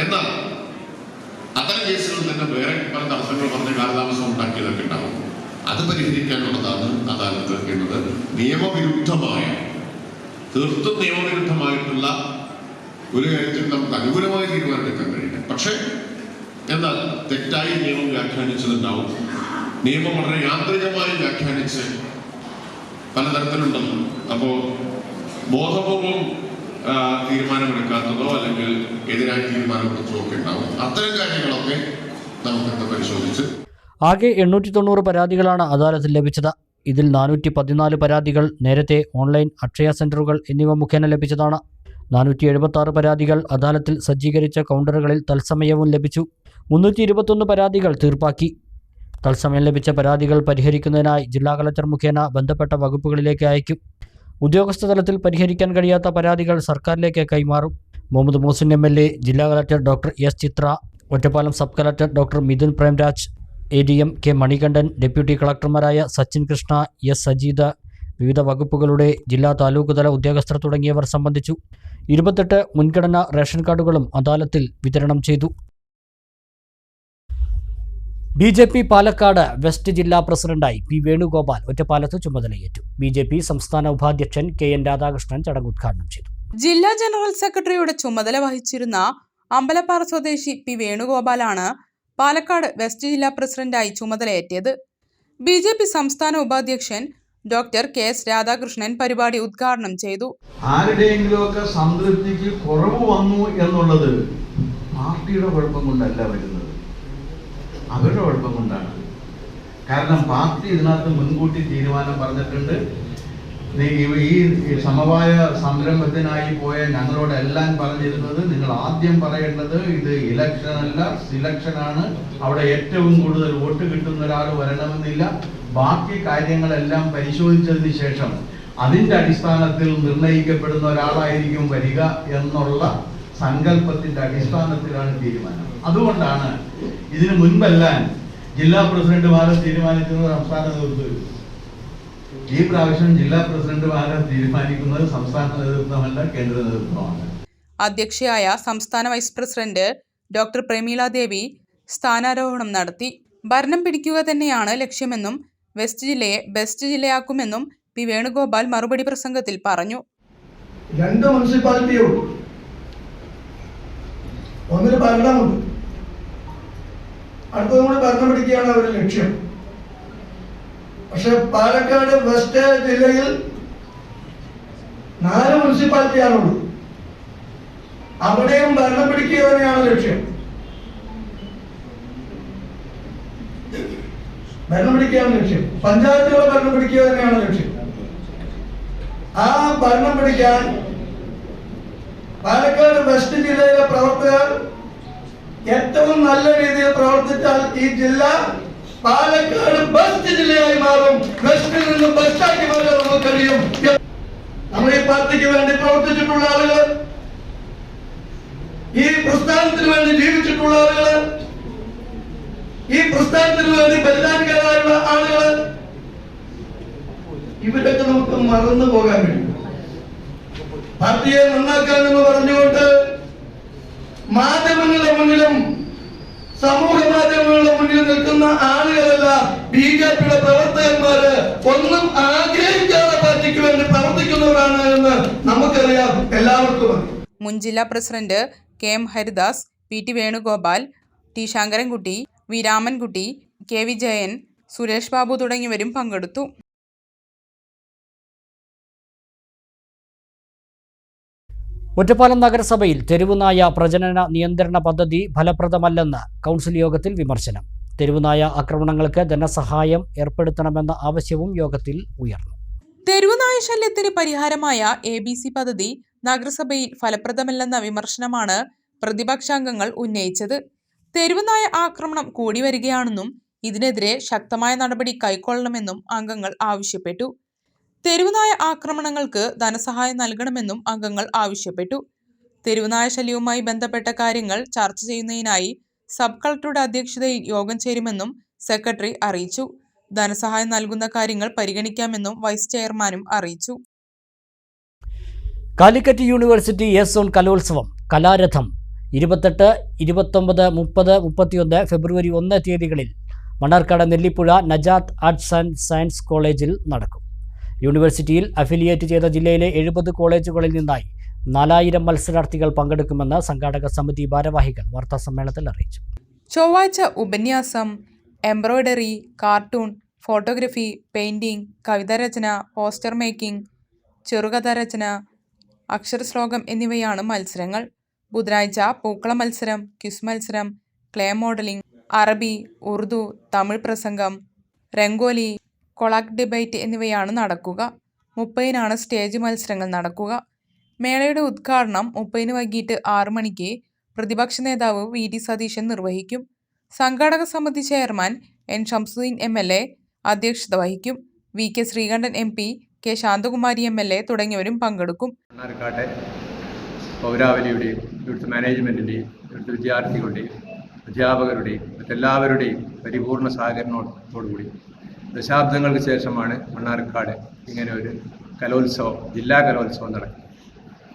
എന്നാൽ അത്തരം കേസുകളിൽ തന്നെ വേറെ പല തടസ്സങ്ങൾ പറഞ്ഞ കാലതാമസം ഉണ്ടാക്കിയതൊക്കെ ഉണ്ടാവും. അത് പരിഹരിക്കാനുള്ളതാണ് അദാലത്ത് എന്നത്. തീർത്തും നിയമവിരുദ്ധമായിട്ടുള്ള ഒരു കാര്യത്തിൽ നമുക്ക് അനുകൂലമായ തീരുമാനമെടുക്കാൻ കഴിയില്ല. പക്ഷേ എന്നാൽ തെറ്റായി നിയമം വ്യാഖ്യാനിച്ചതുണ്ടാവും. നിയമം വളരെ യാന്ത്രികമായി വ്യാഖ്യാനിച്ച് പലതരത്തിലുണ്ടല്ലോ. അപ്പോൾ ബോധപൂർവം തീരുമാനമെടുക്കാത്തതോ അല്ലെങ്കിൽ എതിരായ തീരുമാനമെടുത്തതോ ഒക്കെ ഉണ്ടാവും. അത്തരം കാര്യങ്ങളൊക്കെ നമുക്കെന്ന് പരിശോധിച്ച് ആകെ 890 പരാതികളാണ് അദാലത്തിൽ ലഭിച്ചത്. ഇതിൽ 414 പരാതികൾ നേരത്തെ ഓൺലൈൻ അക്ഷയ സെന്ററുകൾ എന്നിവ മുഖേന ലഭിച്ചതാണ്. 476 പരാതികൾ അദാലത്തിൽ സജ്ജീകരിച്ച കൗണ്ടറുകളിൽ തത്സമയവും ലഭിച്ചു. 321 പരാതികൾ തീർപ്പാക്കി. തത്സമയം ലഭിച്ച പരാതികൾ പരിഹരിക്കുന്നതിനായി ജില്ലാ കളക്ടർ മുഖേന ബന്ധപ്പെട്ട വകുപ്പുകളിലേക്ക് അയക്കും. ഉദ്യോഗസ്ഥ തലത്തിൽ പരിഹരിക്കാൻ കഴിയാത്ത പരാതികൾ സർക്കാരിലേക്ക് കൈമാറും. മുഹമ്മദ് മോസിൻ MLA, ജില്ലാ collector doctor S. Chitra, Ottapalam sub collector doctor Mithun Premraj, ADM K. Manikandan, deputy കളക്ടർമാരായ സച്ചിൻ കൃഷ്ണ, S. സജീദ്, വിവിധ വകുപ്പുകളുടെ ജില്ലാ താലൂക്ക് തല ഉദ്യോഗസ്ഥർ തുടങ്ങിയവർ സംബന്ധിച്ചു. 28 മുൻഗണനാ റേഷൻ കാർഡുകളും അദാലത്തിൽ വിതരണം ചെയ്തു. BJP പാലക്കാട് വെസ്റ്റ് ജില്ലാ പ്രസിഡന്റായി P. വേണുഗോപാൽ ഒറ്റപ്പാലത്ത് ചുമതലയേറ്റു. BJP സംസ്ഥാന ഉപാധ്യക്ഷൻ KN രാധാകൃഷ്ണൻ ചടങ്ങ് ഉദ്ഘാടനം ചെയ്തു. ജില്ലാ ജനറൽ സെക്രട്ടറിയുടെ ചുമതല വഹിച്ചിരുന്ന അമ്പലപ്പാറ സ്വദേശി P. വേണുഗോപാലാണ് പാലക്കാട് വെസ്റ്റ് ജില്ലാ പ്രസിഡന്റായി ചുമതലയേറ്റത്. BJP സംസ്ഥാന ഉപാധ്യക്ഷൻ ഡോക്ടർ KS രാധാകൃഷ്ണൻ പരിപാടി ഉദ്ഘാടനം ചെയ്തു. ആരുടെയെങ്കിലുമൊക്കെ സംതൃപ്തിക്ക് കുറവ് വന്നു എന്നുള്ളത് പാർട്ടിയുടെ കുഴപ്പം കൊണ്ടല്ല വരുന്നത്, അവരുടെ കുഴപ്പം കൊണ്ടാണ്. കാരണം പാർട്ടി ഇതിനകത്ത് മുൻകൂട്ടി തീരുമാനം പറഞ്ഞിട്ടുണ്ട്. ഈ സമവായ സംരംഭത്തിനായി പോയ ഞങ്ങളോടെല്ലാം പറഞ്ഞിരുന്നത്, നിങ്ങൾ ആദ്യം പറയേണ്ടത് ഇത് ഇലക്ഷൻ അല്ല, സിലക്ഷനാണ്. അവിടെ ഏറ്റവും കൂടുതൽ വോട്ട് കിട്ടുന്ന ഒരാൾ വരണമെന്നില്ല. ബാക്കി കാര്യങ്ങളെല്ലാം പരിശോധിച്ചതിന് ശേഷം അതിന്റെ അടിസ്ഥാനത്തിൽ നിർണയിക്കപ്പെടുന്ന ഒരാളായിരിക്കും വരിക എന്നുള്ള സങ്കല്പത്തിന്റെ അടിസ്ഥാനത്തിലാണ് തീരുമാനം. അതുകൊണ്ടാണ് ഇതിനു മുൻപെല്ലാം ജില്ലാ പ്രസിഡന്റുമാരെ തീരുമാനിക്കുന്നത് സംസ്ഥാന നേതൃത്വം. ഈ പ്രാവശ്യം ജില്ലാ പ്രസിഡന്റുമാരെ തീരുമാനിക്കുന്നത് സംസ്ഥാന നേതൃത്വമല്ല, കേന്ദ്ര നേതൃത്വമാണ്. അധ്യക്ഷയായ സംസ്ഥാന വൈസ് പ്രസിഡന്റ് ഡോക്ടർ പ്രമീള ദേവി സ്ഥാനാരോഹണം നടത്തി. ഭരണം പിടിക്കുക തന്നെയാണ് ലക്ഷ്യമെന്നും വെസ്റ്റ് ജില്ലയെ ബെസ്റ്റ് ജില്ലയാക്കുമെന്നും P. വേണുഗോപാൽ മറുപടി പ്രസംഗത്തിൽ പറഞ്ഞു. 2 മുനിസിപ്പാലിറ്റിയുണ്ട്, ഒന്നിന് ഭരണമുണ്ട്, അടുത്തതും കൂടി ഭരണം പിടിക്കുകയാണ് അവരുടെ ലക്ഷ്യം. പക്ഷെ പാലക്കാട് വെസ്റ്റ് ജില്ലയിൽ 4 മുനിസിപ്പാലിറ്റിയാണുള്ളത്. അവിടെയും ഭരണം പിടിക്കുക തന്നെയാണ് ലക്ഷ്യം. ഭരണം പിടിക്കുകയാണ് ലക്ഷ്യം. പഞ്ചായത്തുകളെ ഭരണം പിടിക്കുക തന്നെയാണ് ലക്ഷ്യം. ആ ഭരണം പിടിക്കാൻ പാലക്കാട് വെസ്റ്റ് ജില്ലയിലെ പ്രവർത്തകർ ഏറ്റവും നല്ല രീതിയിൽ പ്രവർത്തിച്ചാൽ ഈ ജില്ല പാലക്കാട് ബെസ്റ്റ് ജില്ലയായി മാറും. വെസ്റ്റിൽ നിന്ന് ബെസ്റ്റാക്കി മാറാൻ നമുക്ക് കഴിയും. നമ്മൾ ഈ പാർട്ടിക്ക് വേണ്ടി പ്രവർത്തിച്ചിട്ടുള്ള ആളുകൾ, ഈ പ്രസ്ഥാനത്തിന് വേണ്ടി ജീവിച്ചിട്ടുള്ള ആളുകൾ, ഈ പ്രസ്ഥാനത്തിന് വേണ്ടി ബലിദാനികളായുള്ള ആളുകൾ, ഇവരൊക്കെ നമുക്ക് മറന്നു പോകാൻ കഴിയും. പാർട്ടിയെ നന്നാക്കാൻ എന്ന് പറഞ്ഞുകൊണ്ട് മാധ്യമങ്ങളുടെ മുന്നിലും സമൂഹ മാധ്യമങ്ങളുടെ മുന്നിൽ നിൽക്കുന്ന ആളുകളല്ല BJPയുടെ പ്രവർത്തകന്മാര്. ഒന്നും ആഗ്രഹിക്കാതെ പാർട്ടിക്ക് വേണ്ടി പ്രവർത്തിക്കുന്നവരാണ് എന്ന് നമുക്കറിയാം, എല്ലാവർക്കും. മുൻ ജില്ലാ president KM Haridas, PT Venugopal, T Sankarankutty, V Ramankutty, KV Jayan, Suresh Babu തുടങ്ങിയവരും പങ്കെടുത്തു. ഒറ്റപ്പാലം നഗരസഭയിൽ തെരുവുനായ പ്രജനന നിയന്ത്രണ പദ്ധതി ഫലപ്രദമല്ലെന്ന് കൗൺസിൽ യോഗത്തിൽ വിമർശനം. തെരുവുനായ ആക്രമണങ്ങൾക്ക് ധനസഹായം ഏർപ്പെടുത്തണമെന്ന ആവശ്യവും യോഗത്തിൽ ഉയർന്നു. തെരുവുനായ ശല്യത്തിന് പരിഹാരമായ ABC പദ്ധതി നഗരസഭയിൽ ഫലപ്രദമല്ലെന്ന വിമർശനമാണ് പ്രതിപക്ഷാംഗങ്ങൾ ഉന്നയിച്ചത്. തെരുവുനായ ആക്രമണം കൂടി വരികയാണെന്നും ഇതിനെതിരെ ശക്തമായ നടപടി കൈക്കൊള്ളണമെന്നും അംഗങ്ങൾ ആവശ്യപ്പെട്ടു. തെരുവുനായ ആക്രമണങ്ങൾക്ക് ധനസഹായം നൽകണമെന്നും അംഗങ്ങൾ ആവശ്യപ്പെട്ടു. തെരുവുനായ ശല്യവുമായി ബന്ധപ്പെട്ട കാര്യങ്ങൾ ചർച്ച ചെയ്യുന്നതിനായി സബ് കളക്ടറുടെ അധ്യക്ഷതയിൽ യോഗം ചേരുമെന്നും സെക്രട്ടറി അറിയിച്ചു. ധനസഹായം നൽകുന്ന കാര്യങ്ങൾ പരിഗണിക്കാമെന്നും വൈസ് ചെയർമാനും അറിയിച്ചു. കാലിക്കറ്റ് യൂണിവേഴ്സിറ്റി സോൺ കലോത്സവം കലാരഥം 28, 29, 30, 31 ഫെബ്രുവരി 1 തീയതികളിൽ Mannarkkad Nellipuzha Najath arts and science കോളേജിൽ നടക്കും. യൂണിവേഴ്സിറ്റിയിൽ അഫിലിയേറ്റ് ചെയ്ത ജില്ലയിലെ 70 കോളേജുകളിൽ നിന്നായി 4000 മത്സരാർത്ഥികൾ പങ്കെടുക്കുമെന്ന് സംഘാടക സമിതി ഭാരവാഹികൾ വാർത്താസമ്മേളനത്തിൽ അറിയിച്ചു. ചൊവ്വാഴ്ച ഉപന്യാസം, എംബ്രോയ്ഡറി, കാർട്ടൂൺ, ഫോട്ടോഗ്രഫി, പെയിന്റിംഗ്, കവിതാരചന, പോസ്റ്റർ മേക്കിംഗ്, ചെറുകഥാ രചന, അക്ഷരശ്ലോകം എന്നിവയാണ് മത്സരങ്ങൾ. ബുധനാഴ്ച പൂക്കള മത്സരം, ക്വിസ് മത്സരം, ക്ലേ മോഡലിംഗ്, അറബി, ഉറുദു, തമിഴ് പ്രസംഗം, രംഗോലി, കൊളാക്ക് ഡിബേറ്റ് എന്നിവയാണ് നടക്കുക. 30-നാണ് സ്റ്റേജ് മത്സരങ്ങൾ നടക്കുക. മേളയുടെ ഉദ്ഘാടനം 30-ന് വൈകിട്ട് 6 മണിക്ക് പ്രതിപക്ഷ നേതാവ് VD സതീശൻ നിർവഹിക്കും. സംഘാടക സമിതി ചെയർമാൻ N. ഷംസുദ്ദീൻ MLA അധ്യക്ഷത വഹിക്കും. VK Sreekandan MP, K Santhakumari MLA തുടങ്ങിയവരും പങ്കെടുക്കും. മണ്ണാർക്കാട്ടെ പൗരാവലിയുടെയും ഇവിടുത്തെ മാനേജ്മെൻറ്റിൻ്റെയും ഇവിടുത്തെ വിദ്യാർത്ഥികളുടെയും അധ്യാപകരുടെയും മറ്റെല്ലാവരുടെയും പരിപൂർണ സഹകരണത്തോടുകൂടി ദശാബ്ദങ്ങൾക്ക് ശേഷമാണ് മണ്ണാർക്കാട് ഇങ്ങനെ ഒരു കലോത്സവം, ജില്ലാ കലോത്സവം നടക്കുന്നത്.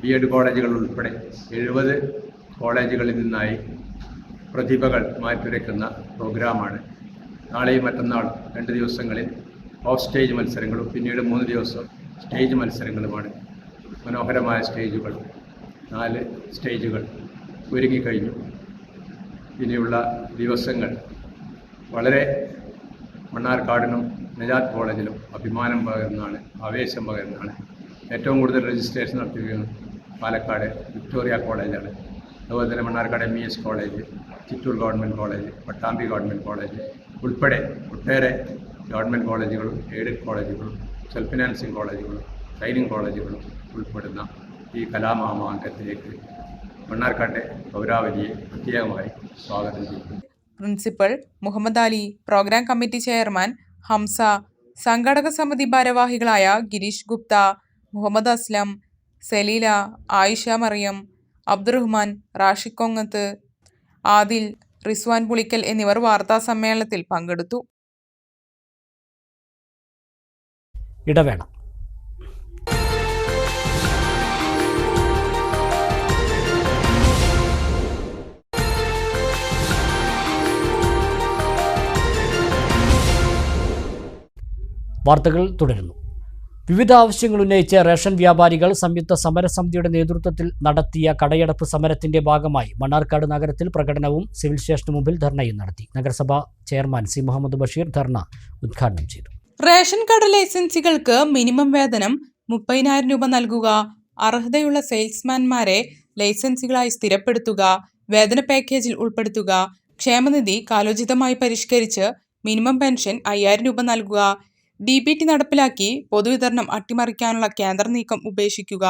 B.Ed കോളേജുകൾ ഉൾപ്പെടെ 70 കോളേജുകളിൽ നിന്നായി പ്രതിഭകൾ മാറ്റുരയ്ക്കുന്ന പ്രോഗ്രാമാണ്. നാളെയും മറ്റന്നാളും 2 ദിവസങ്ങളിൽ ഓഫ് സ്റ്റേജ് മത്സരങ്ങളും പിന്നീട് 3 ദിവസം സ്റ്റേജ് മത്സരങ്ങളുമാണ്. മനോഹരമായ സ്റ്റേജുകൾ, 4 സ്റ്റേജുകൾ ഒരുങ്ങിക്കഴിഞ്ഞു. ഇനിയുള്ള ദിവസങ്ങൾ വളരെ മണ്ണാർക്കാടിനും നജാത്ത് കോളേജിലും അഭിമാനം പകരുന്നതാണ്, ആവേശം പകരുന്നതാണ്. ഏറ്റവും കൂടുതൽ രജിസ്ട്രേഷൻ നടത്തുകയും പാലക്കാട് വിക്ടോറിയ കോളേജാണ്. അതുപോലെ തന്നെ Mannarkkad MES college, Chittur government college, Pattambi government college ഉൾപ്പെടെ ഒട്ടേറെ ഗവൺമെൻറ് കോളേജുകളും എയ്ഡഡ് കോളേജുകളും സെൽഫ് ഫിനാൻസിങ് കോളേജുകളും ട്രെയിനിങ് കോളേജുകളും ഉൾപ്പെടുന്ന ഈ കലാമാമാങ്കത്തിലേക്ക് മണ്ണാർക്കാട്ടെ പൗരാവലിയെ പ്രത്യേകമായി സ്വാഗതം ചെയ്യുന്നു. Principal Muhammad Ali, programme committee chairman Hamsa, സംഘാടക സമിതി ഭാരവാഹികളായ ഗിരീഷ് ഗുപ്ത, മുഹമ്മദ് അസ്ലം, സലീല, ആയിഷ മറിയം, അബ്ദുറഹ്മാൻ, റാഷിദ് കൊങ്ങത്ത്, ആദിൽ, റിസ്വാൻ പുളിക്കൽ എന്നിവർ വാർത്താ സമ്മേളനത്തിൽ പങ്കെടുത്തു. ഇടവേള. വാർത്തകൾ തുടരുന്നു. വിവിധ ആവശ്യങ്ങൾ ഉന്നയിച്ച് റേഷൻ വ്യാപാരികൾ സംയുക്ത സമരസമിതിയുടെ നേതൃത്വത്തിൽ നടത്തിയ കടയടപ്പ് സമരത്തിന്റെ ഭാഗമായി മണ്ണാർക്കാട് നഗരത്തിൽ പ്രകടനവും സിവിൽ സ്റ്റേഷന് മുമ്പിൽ ധർണയും നടത്തി. നഗരസഭാ ചെയർമാൻ സി മുഹമ്മദ് ബഷീർ ധർണ ഉദ്ഘാടനം ചെയ്തു. റേഷൻ കാർഡ് ലൈസൻസികൾക്ക് മിനിമം വേതനം 30,000 രൂപ നൽകുക, അർഹതയുള്ള സെയിൽസ്മാൻമാരെ ലൈസൻസികളായി സ്ഥിരപ്പെടുത്തുക, വേതന പാക്കേജിൽ ഉൾപ്പെടുത്തുക, ക്ഷേമനിധി കാലോചിതമായി പരിഷ്കരിച്ച് മിനിമം പെൻഷൻ 5,000 രൂപ നൽകുക, DBT നടപ്പിലാക്കി പൊതുവിതരണം അട്ടിമറിക്കാനുള്ള കേന്ദ്ര നീക്കം ഉപേക്ഷിക്കുക,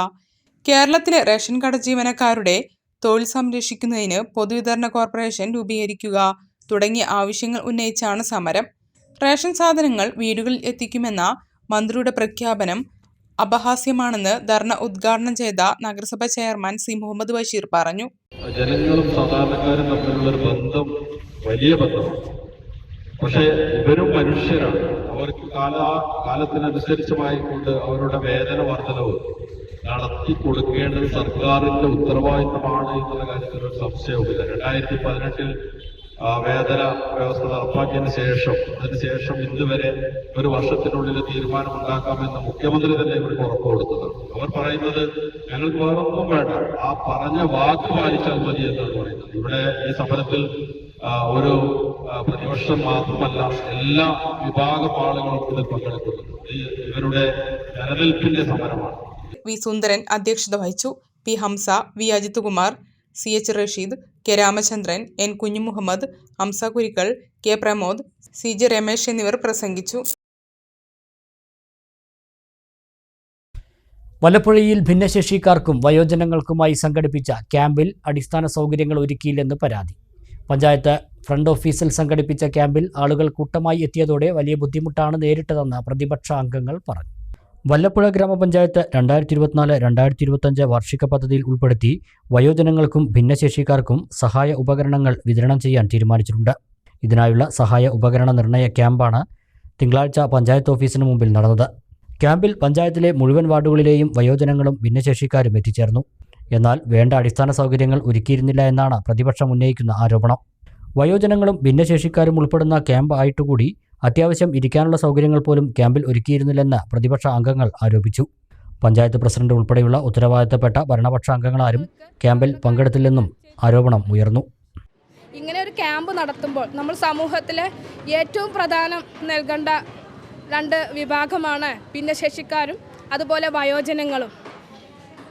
കേരളത്തിലെ റേഷൻ കാർഡ് ജീവനക്കാരുടെ തൊഴിൽ സംരക്ഷിക്കുന്നതിന് പൊതുവിതരണ കോർപ്പറേഷൻ രൂപീകരിക്കുക തുടങ്ങിയ ആവശ്യങ്ങൾ ഉന്നയിച്ചാണ് സമരം. റേഷൻ സാധനങ്ങൾ വീടുകളിൽ എത്തിക്കുമെന്ന മന്ത്രിയുടെ പ്രഖ്യാപനം അപഹാസ്യമാണെന്ന് ധർണ ഉദ്ഘാടനം ചെയ്ത നഗരസഭാ ചെയർമാൻ സി മുഹമ്മദ് ബഷീർ പറഞ്ഞു. ജനങ്ങളും സാധാരണക്കാരും തമ്മിലുള്ളൊരു ബന്ധം വലിയ ബന്ധമാണ്. പക്ഷേ ഇവരും മനുഷ്യരാണ്. അവർക്ക് കാലത്തിനനുസരിച്ചുമായിക്കൊണ്ട് അവരുടെ വേതന വർധനവ് നടത്തി കൊടുക്കേണ്ടത് സർക്കാരിന്റെ ഉത്തരവാദിത്തമാണ് എന്നുള്ള കാര്യത്തിൽ ഒരു സംശയവുമില്ല. 2018 വേതന വ്യവസ്ഥ നടപ്പാക്കിയതിന് ശേഷം അതിനുശേഷം ഇതുവരെ ഒരു വർഷത്തിനുള്ളിൽ തീരുമാനമുണ്ടാക്കാമെന്ന് മുഖ്യമന്ത്രി തന്നെ ഇവർക്ക് ഉറപ്പ് കൊടുത്തതാണ്. അവർ പറയുന്നത് ഞങ്ങൾക്ക് വേറൊന്നും വേണ്ട, ആ പറഞ്ഞ വാക്ക് പാലിച്ചാൽ മതി എന്നാണ് പറയുന്നത്. ഇവിടെ ഈ സമരത്തിൽ ഒരു പ്രതിപക്ഷം മാത്രമല്ല, എല്ലാ വിഭാഗം ആളുകളും ഇതിൽ പങ്കെടുക്കുന്നുണ്ട്. ഇവരുടെ നിലനിൽപ്പിന്റെ സമരമാണ്. വി സുന്ദരൻ അധ്യക്ഷത വഹിച്ചു. P Hamsa, V Ajith Kumar, CH Rasheed, K Ramachandran, N Kunhumuhammed, Hamsa Kurikkal, K Pramod, CJ Ramesh എന്നിവർ പ്രസംഗിച്ചു. വല്ലപ്പുഴയിൽ ഭിന്നശേഷിക്കാർക്കും വയോജനങ്ങൾക്കുമായി സംഘടിപ്പിച്ച ക്യാമ്പിൽ അടിസ്ഥാന സൗകര്യങ്ങൾ ഒരുക്കിയില്ലെന്ന് പരാതി. പഞ്ചായത്ത് ഫ്രണ്ട് ഓഫീസിൽ സംഘടിപ്പിച്ച ക്യാമ്പിൽ ആളുകൾ കൂട്ടമായി എത്തിയതോടെ വലിയ ബുദ്ധിമുട്ടാണ് നേരിട്ടതെന്ന് പ്രതിപക്ഷ അംഗങ്ങൾ പറഞ്ഞു. വല്ലപ്പുഴ ഗ്രാമപഞ്ചായത്ത് 2024-2025 വാർഷിക പദ്ധതിയിൽ ഉൾപ്പെടുത്തി വയോജനങ്ങൾക്കും ഭിന്നശേഷിക്കാർക്കും സഹായ ഉപകരണങ്ങൾ വിതരണം ചെയ്യാൻ തീരുമാനിച്ചിട്ടുണ്ട്. ഇതിനായുള്ള സഹായ ഉപകരണ നിർണയ ക്യാമ്പാണ് തിങ്കളാഴ്ച പഞ്ചായത്ത് ഓഫീസിന് മുമ്പിൽ നടന്നത്. ക്യാമ്പിൽ പഞ്ചായത്തിലെ മുഴുവൻ വാർഡുകളിലെയും വയോജനങ്ങളും ഭിന്നശേഷിക്കാരും എത്തിച്ചേർന്നു. എന്നാൽ വേണ്ട അടിസ്ഥാന സൗകര്യങ്ങൾ ഒരുക്കിയിരുന്നില്ല എന്നാണ് പ്രതിപക്ഷം ഉന്നയിക്കുന്ന ആരോപണം. വയോജനങ്ങളും ഭിന്നശേഷിക്കാരും ഉൾപ്പെടുന്ന ക്യാമ്പ് ആയിട്ടുകൂടി അത്യാവശ്യം ഇരിക്കാനുള്ള സൗകര്യങ്ങൾ പോലും ക്യാമ്പിൽ ഒരുക്കിയിരുന്നില്ലെന്ന് പ്രതിപക്ഷ അംഗങ്ങൾ ആരോപിച്ചു. പഞ്ചായത്ത് പ്രസിഡന്റ് ഉൾപ്പെടെയുള്ള ഉത്തരവാദിത്തപ്പെട്ട ഭരണപക്ഷ അംഗങ്ങളാരും ക്യാമ്പിൽ പങ്കെടുത്തില്ലെന്നും ആരോപണം ഉയർന്നു. ഇങ്ങനെ ഒരു ക്യാമ്പ് നടത്തുമ്പോൾ നമ്മൾ സമൂഹത്തിലെ ഏറ്റവും പ്രധാനം നൽകേണ്ട 2 വിഭാഗമാണ് ഭിന്നശേഷിക്കാരും അതുപോലെ വയോജനങ്ങളും.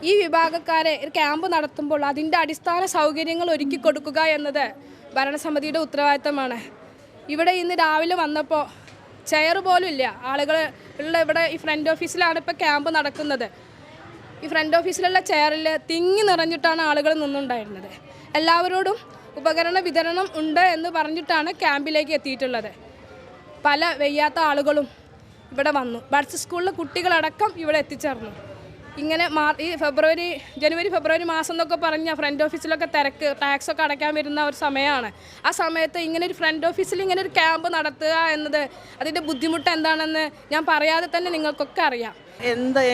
ഈ വിഭാഗക്കാരെ ഒരു ക്യാമ്പ് നടത്തുമ്പോൾ അതിൻ്റെ അടിസ്ഥാന സൗകര്യങ്ങൾ ഒരുക്കി കൊടുക്കുക എന്നത് ഭരണസമിതിയുടെ ഉത്തരവാദിത്തമാണ്. ഇവിടെ ഇന്ന് രാവിലെ വന്നപ്പോൾ ചെയർ പോലും ഇല്ല. ആളുകൾ ഉള്ള ഇവിടെ ഈ ഫ്രണ്ട് ഓഫീസിലാണ് ഇപ്പോൾ ക്യാമ്പ് നടക്കുന്നത്. ഈ ഫ്രണ്ട് ഓഫീസിലുള്ള ചെയറിൽ തിങ്ങി നിറഞ്ഞിട്ടാണ് ആളുകൾ നിന്നുണ്ടായിരുന്നത്. എല്ലാവരോടും ഉപകരണ വിതരണം ഉണ്ട് എന്ന് പറഞ്ഞിട്ടാണ് ക്യാമ്പിലേക്ക് എത്തിയിട്ടുള്ളത്. പല വയ്യാത്ത ആളുകളും ഇവിടെ വന്നു. ബഡ്സ് സ്കൂളിലെ കുട്ടികളടക്കം ഇവിടെ എത്തിച്ചേർന്നു. ഇങ്ങനെ ഈ ജനുവരി ഫെബ്രുവരി മാസം എന്നൊക്കെ പറഞ്ഞാൽ ഫ്രണ്ട് ഓഫീസിലൊക്കെ തിരക്ക്, ടാക്സൊക്കെ അടയ്ക്കാൻ വരുന്ന ഒരു സമയമാണ്. ആ സമയത്ത് ഇങ്ങനെ ഒരു ഫ്രണ്ട് ഓഫീസിൽ ഇങ്ങനെ ഒരു ക്യാമ്പ് നടത്തുക എന്നത് അതിൻ്റെ ബുദ്ധിമുട്ട് എന്താണെന്ന് ഞാൻ പറയാതെ തന്നെ നിങ്ങൾക്കൊക്കെ അറിയാം.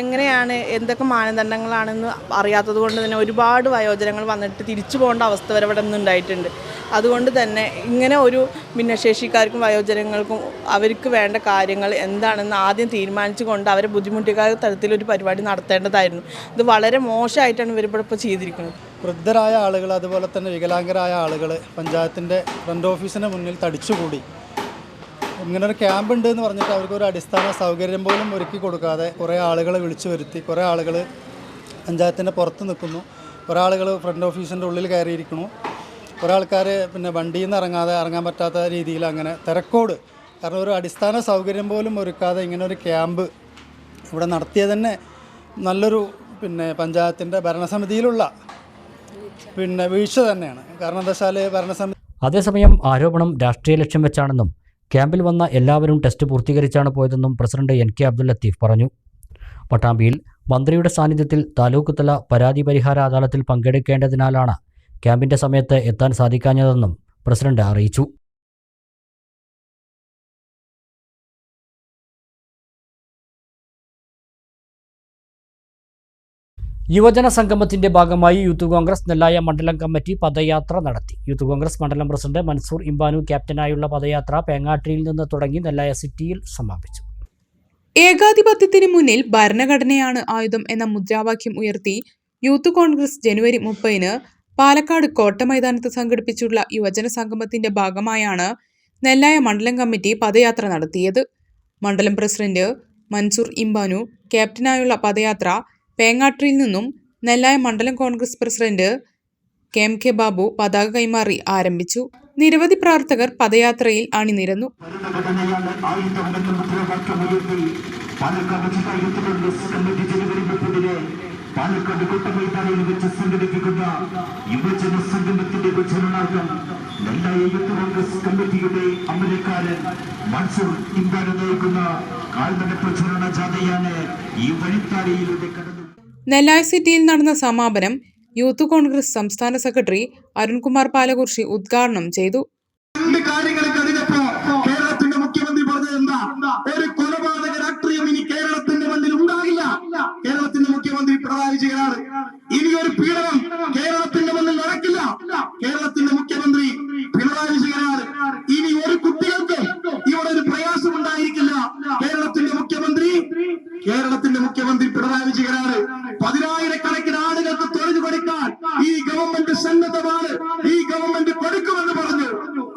എങ്ങനെയാണ് എന്തൊക്കെ മാനദണ്ഡങ്ങളാണെന്ന് അറിയാത്തത് കൊണ്ട് തന്നെ ഒരുപാട് വയോജനങ്ങൾ വന്നിട്ട് തിരിച്ചു പോകേണ്ട അവസ്ഥ വരെ ഇവിടെ നിന്നുണ്ടായിട്ടുണ്ട്. അതുകൊണ്ട് തന്നെ ഇങ്ങനെ ഒരു ഭിന്നശേഷിക്കാർക്കും വയോജനങ്ങൾക്കും അവർക്ക് വേണ്ട കാര്യങ്ങൾ എന്താണെന്ന് ആദ്യം തീരുമാനിച്ചുകൊണ്ട് അവരെ ബുദ്ധിമുട്ടിക്കാത്ത തരത്തിലൊരു പരിപാടി നടത്തേണ്ടതായിരുന്നു. ഇത് വളരെ മോശമായിട്ടാണ് ഇവരിവിടെ ഇപ്പോൾ ചെയ്തിരിക്കുന്നത്. വൃദ്ധരായ ആളുകൾ അതുപോലെ തന്നെ വികലാംഗരായ ആളുകൾ പഞ്ചായത്തിൻ്റെ ഫ്രണ്ട് ഓഫീസിന് മുന്നിൽ തടിച്ചുകൂടി ഇങ്ങനെ ഒരു ക്യാമ്പ് ഉണ്ട് എന്ന് പറഞ്ഞിട്ട് അവർക്കൊരു അടിസ്ഥാന സൗകര്യം പോലും ഒരുക്കി കൊടുക്കാതെ കുറേ ആളുകളെ വിളിച്ചു വരുത്തി, കുറേ ആളുകൾ പഞ്ചായത്തിൻ്റെ പുറത്ത് നിൽക്കുന്നു, കുറേ ആളുകൾ ഫ്രണ്ട് ഓഫീസിൻ്റെ ഉള്ളിൽ കയറിയിരിക്കുന്നു, കുറേ ആൾക്കാർ പിന്നെ വണ്ടിയിൽ നിന്ന് ഇറങ്ങാൻ പറ്റാത്ത രീതിയിൽ അങ്ങനെ തിരക്കോട്. കാരണം ഒരു അടിസ്ഥാന സൗകര്യം പോലും ഒരുക്കാതെ ഇങ്ങനെ ഒരു ക്യാമ്പ് ഇവിടെ നടത്തിയത് തന്നെ നല്ലൊരു പഞ്ചായത്തിൻ്റെ ഭരണസമിതിയിലുള്ള വീഴ്ച തന്നെയാണ്. കാരണം എന്താ വെച്ചാൽ ഭരണസമിതി. അതേസമയം ആരോപണം രാഷ്ട്രീയ ലക്ഷ്യം വെച്ചാണെന്നും ക്യാമ്പിൽ വന്ന എല്ലാവരും ടെസ്റ്റ് പൂർത്തീകരിച്ചാണ് പോയതെന്നും പ്രസിഡന്റ് NK അബ്ദുൽ ലത്തീഫ് പറഞ്ഞു. പട്ടാമ്പിയിൽ മന്ത്രിയുടെ സാന്നിധ്യത്തിൽ താലൂക്ക് തല പരാതി പരിഹാര അദാലത്തിൽ പങ്കെടുക്കേണ്ടതിനാലാണ് ക്യാമ്പിന്റെ സമയത്ത് എത്താൻ സാധിക്കാഞ്ഞതെന്നും പ്രസിഡന്റ് അറിയിച്ചു. യുവജന സംഗമത്തിന്റെ ഭാഗമായി യൂത്ത് കോൺഗ്രസ് നെല്ലായ മണ്ഡലം കമ്മിറ്റി പദയാത്ര നടത്തി. യൂത്ത് കോൺഗ്രസ് മണ്ഡലം പ്രസിഡന്റ് മൻസൂർ ഇംബാനു ക്യാപ്റ്റനായുള്ള പദയാത്ര പേങ്ങാട്ടിരിയിൽ നിന്ന് തുടങ്ങി നെല്ലായ സിറ്റിയിൽ സമാപിച്ചു. ഏകാധിപത്യത്തിന് മുന്നിൽ ഭരണഘടനയാണ് ആയുധം എന്ന മുദ്രാവാക്യം ഉയർത്തി യൂത്ത് കോൺഗ്രസ് ജനുവരി 30-ന് പാലക്കാട് കോട്ട മൈതാനത്ത് സംഘടിപ്പിച്ചുള്ള യുവജന സംഗമത്തിന്റെ ഭാഗമായാണ് നെല്ലായ മണ്ഡലം കമ്മിറ്റി പദയാത്ര നടത്തിയത്. മണ്ഡലം പ്രസിഡന്റ് മൻസൂർ ഇംബാനു ക്യാപ്റ്റനായുള്ള പദയാത്ര പേങ്ങാട്ടിരിയിൽ നിന്നും നെല്ലായ മണ്ഡലം കോൺഗ്രസ് പ്രസിഡന്റ് KMK ബാബു പതാക കൈമാറി ആരംഭിച്ചു. നിരവധി പ്രവർത്തകർ പദയാത്രയിൽ അണിനിരന്നു. പാലക്കാട് കോട്ടമൈതാനിയിൽ വെച്ച് സംഘടിപ്പിക്കുന്ന യുവജന സംഗമത്തിന്റെ പ്രചരണാർത്ഥം നെല്ലായ യൂത്ത് കോൺഗ്രസ് കമ്മിറ്റിയുടെ അമരക്കാരൻ മൻസൂർ ഇംബാനു നയിക്കുന്ന കാൽനട പ്രചരണ ജാഥയാണ് ഈ വഴിത്താരയിലൂടെ കടന്നു. നെല്ലായ സിറ്റിയിൽ നടന്ന സമാപനം യൂത്ത് കോൺഗ്രസ് സംസ്ഥാന സെക്രട്ടറി അരുൺകുമാർ പാലകുർശി ഉദ്ഘാടനം ചെയ്തു. കാര്യങ്ങൾ കഴിഞ്ഞപ്പോ കേരളത്തിന്റെ മുഖ്യമന്ത്രി പറഞ്ഞത് എന്താ? ഒരു കൊലപാതക രാഷ്ട്രീയം ഇനി കേരളത്തിന്റെ മണ്ണിൽ ഉണ്ടാകില്ല. കേരളത്തിന്റെ മുഖ്യമന്ത്രി പിണറായി വിജയനാണ്. ഇനി ഒരു പീഡനം കേരളത്തിന്റെ മണ്ണിൽ നടക്കില്ല. കേരളത്തിന്റെ മുഖ്യമന്ത്രി പിണറായി വിജയനാണ്. ഇനി ഒരു കുട്ടികൾക്ക് ഇവിടെ ഒരു പ്രയാസം ഉണ്ടായിരിക്കില്ല. കേരളത്തിന്റെ മുഖ്യമന്ത്രി പിണറായി വിജയനാണ്. 10,000-കണക്കിന് ആളുകൾക്ക് തൊഴിൽ കൊടുക്കാൻ ഈ ഗവൺമെന്റ് സന്നദ്ധമാണ്. ഈ ഗവൺമെന്റ് കൊടുക്കുമെന്ന് പറഞ്ഞു.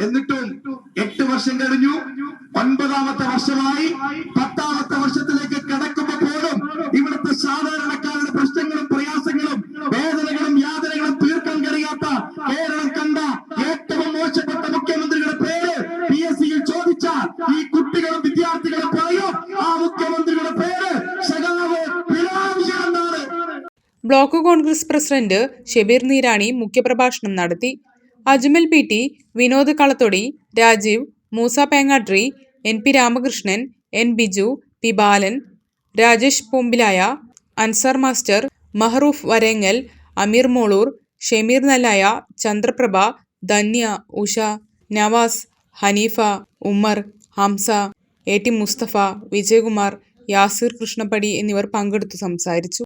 എന്നിട്ടും 8 വർഷം കഴിഞ്ഞു, 9ാമത്തെ വർഷമായി, 10ാമത്തെ വർഷത്തിലേക്ക് കടക്കുമ്പോൾ പോലും ഇവിടുത്തെ സാധാരണക്കാരുടെ പ്രശ്നങ്ങളും പ്രയാസങ്ങളും വേദനകളും യാതനകളും തീർക്കാൻ കഴിയാത്ത കേരളം കണ്ട ഏറ്റവും മോശപ്പെട്ട മുഖ്യമന്ത്രിയുടെ പേര് PSC-യിൽ ചോദിച്ചാൽ ഈ കുട്ടികളും വിദ്യാർത്ഥികളും പറയും, ആ മുഖ്യമന്ത്രിയുടെ പേര് സഖാവ് പിണറായി വിജയൻ എന്നാണ്. ബ്ലോക്ക് കോൺഗ്രസ് പ്രസിഡന്റ് ഷെബീർ നീരാണി മുഖ്യപ്രഭാഷണം നടത്തി. Ajmal PT, Vinod Kalathodi, Rajeev, Moosa Pengatri, NP Ramakrishnan, N Biju, P Balan, Rajesh Pombilaya, Ansar master, Mahroof Varengal, Ameer Molur, Shameer Nellaya, Chandraprabha, Dhanya, Usha, Navas, Hanifa, Ummer, Hamza, AT Musthafa, Vijayakumar, Yasir Krishnappadi എന്നിവർ പങ്കെടുത്തു സംസാരിച്ചു.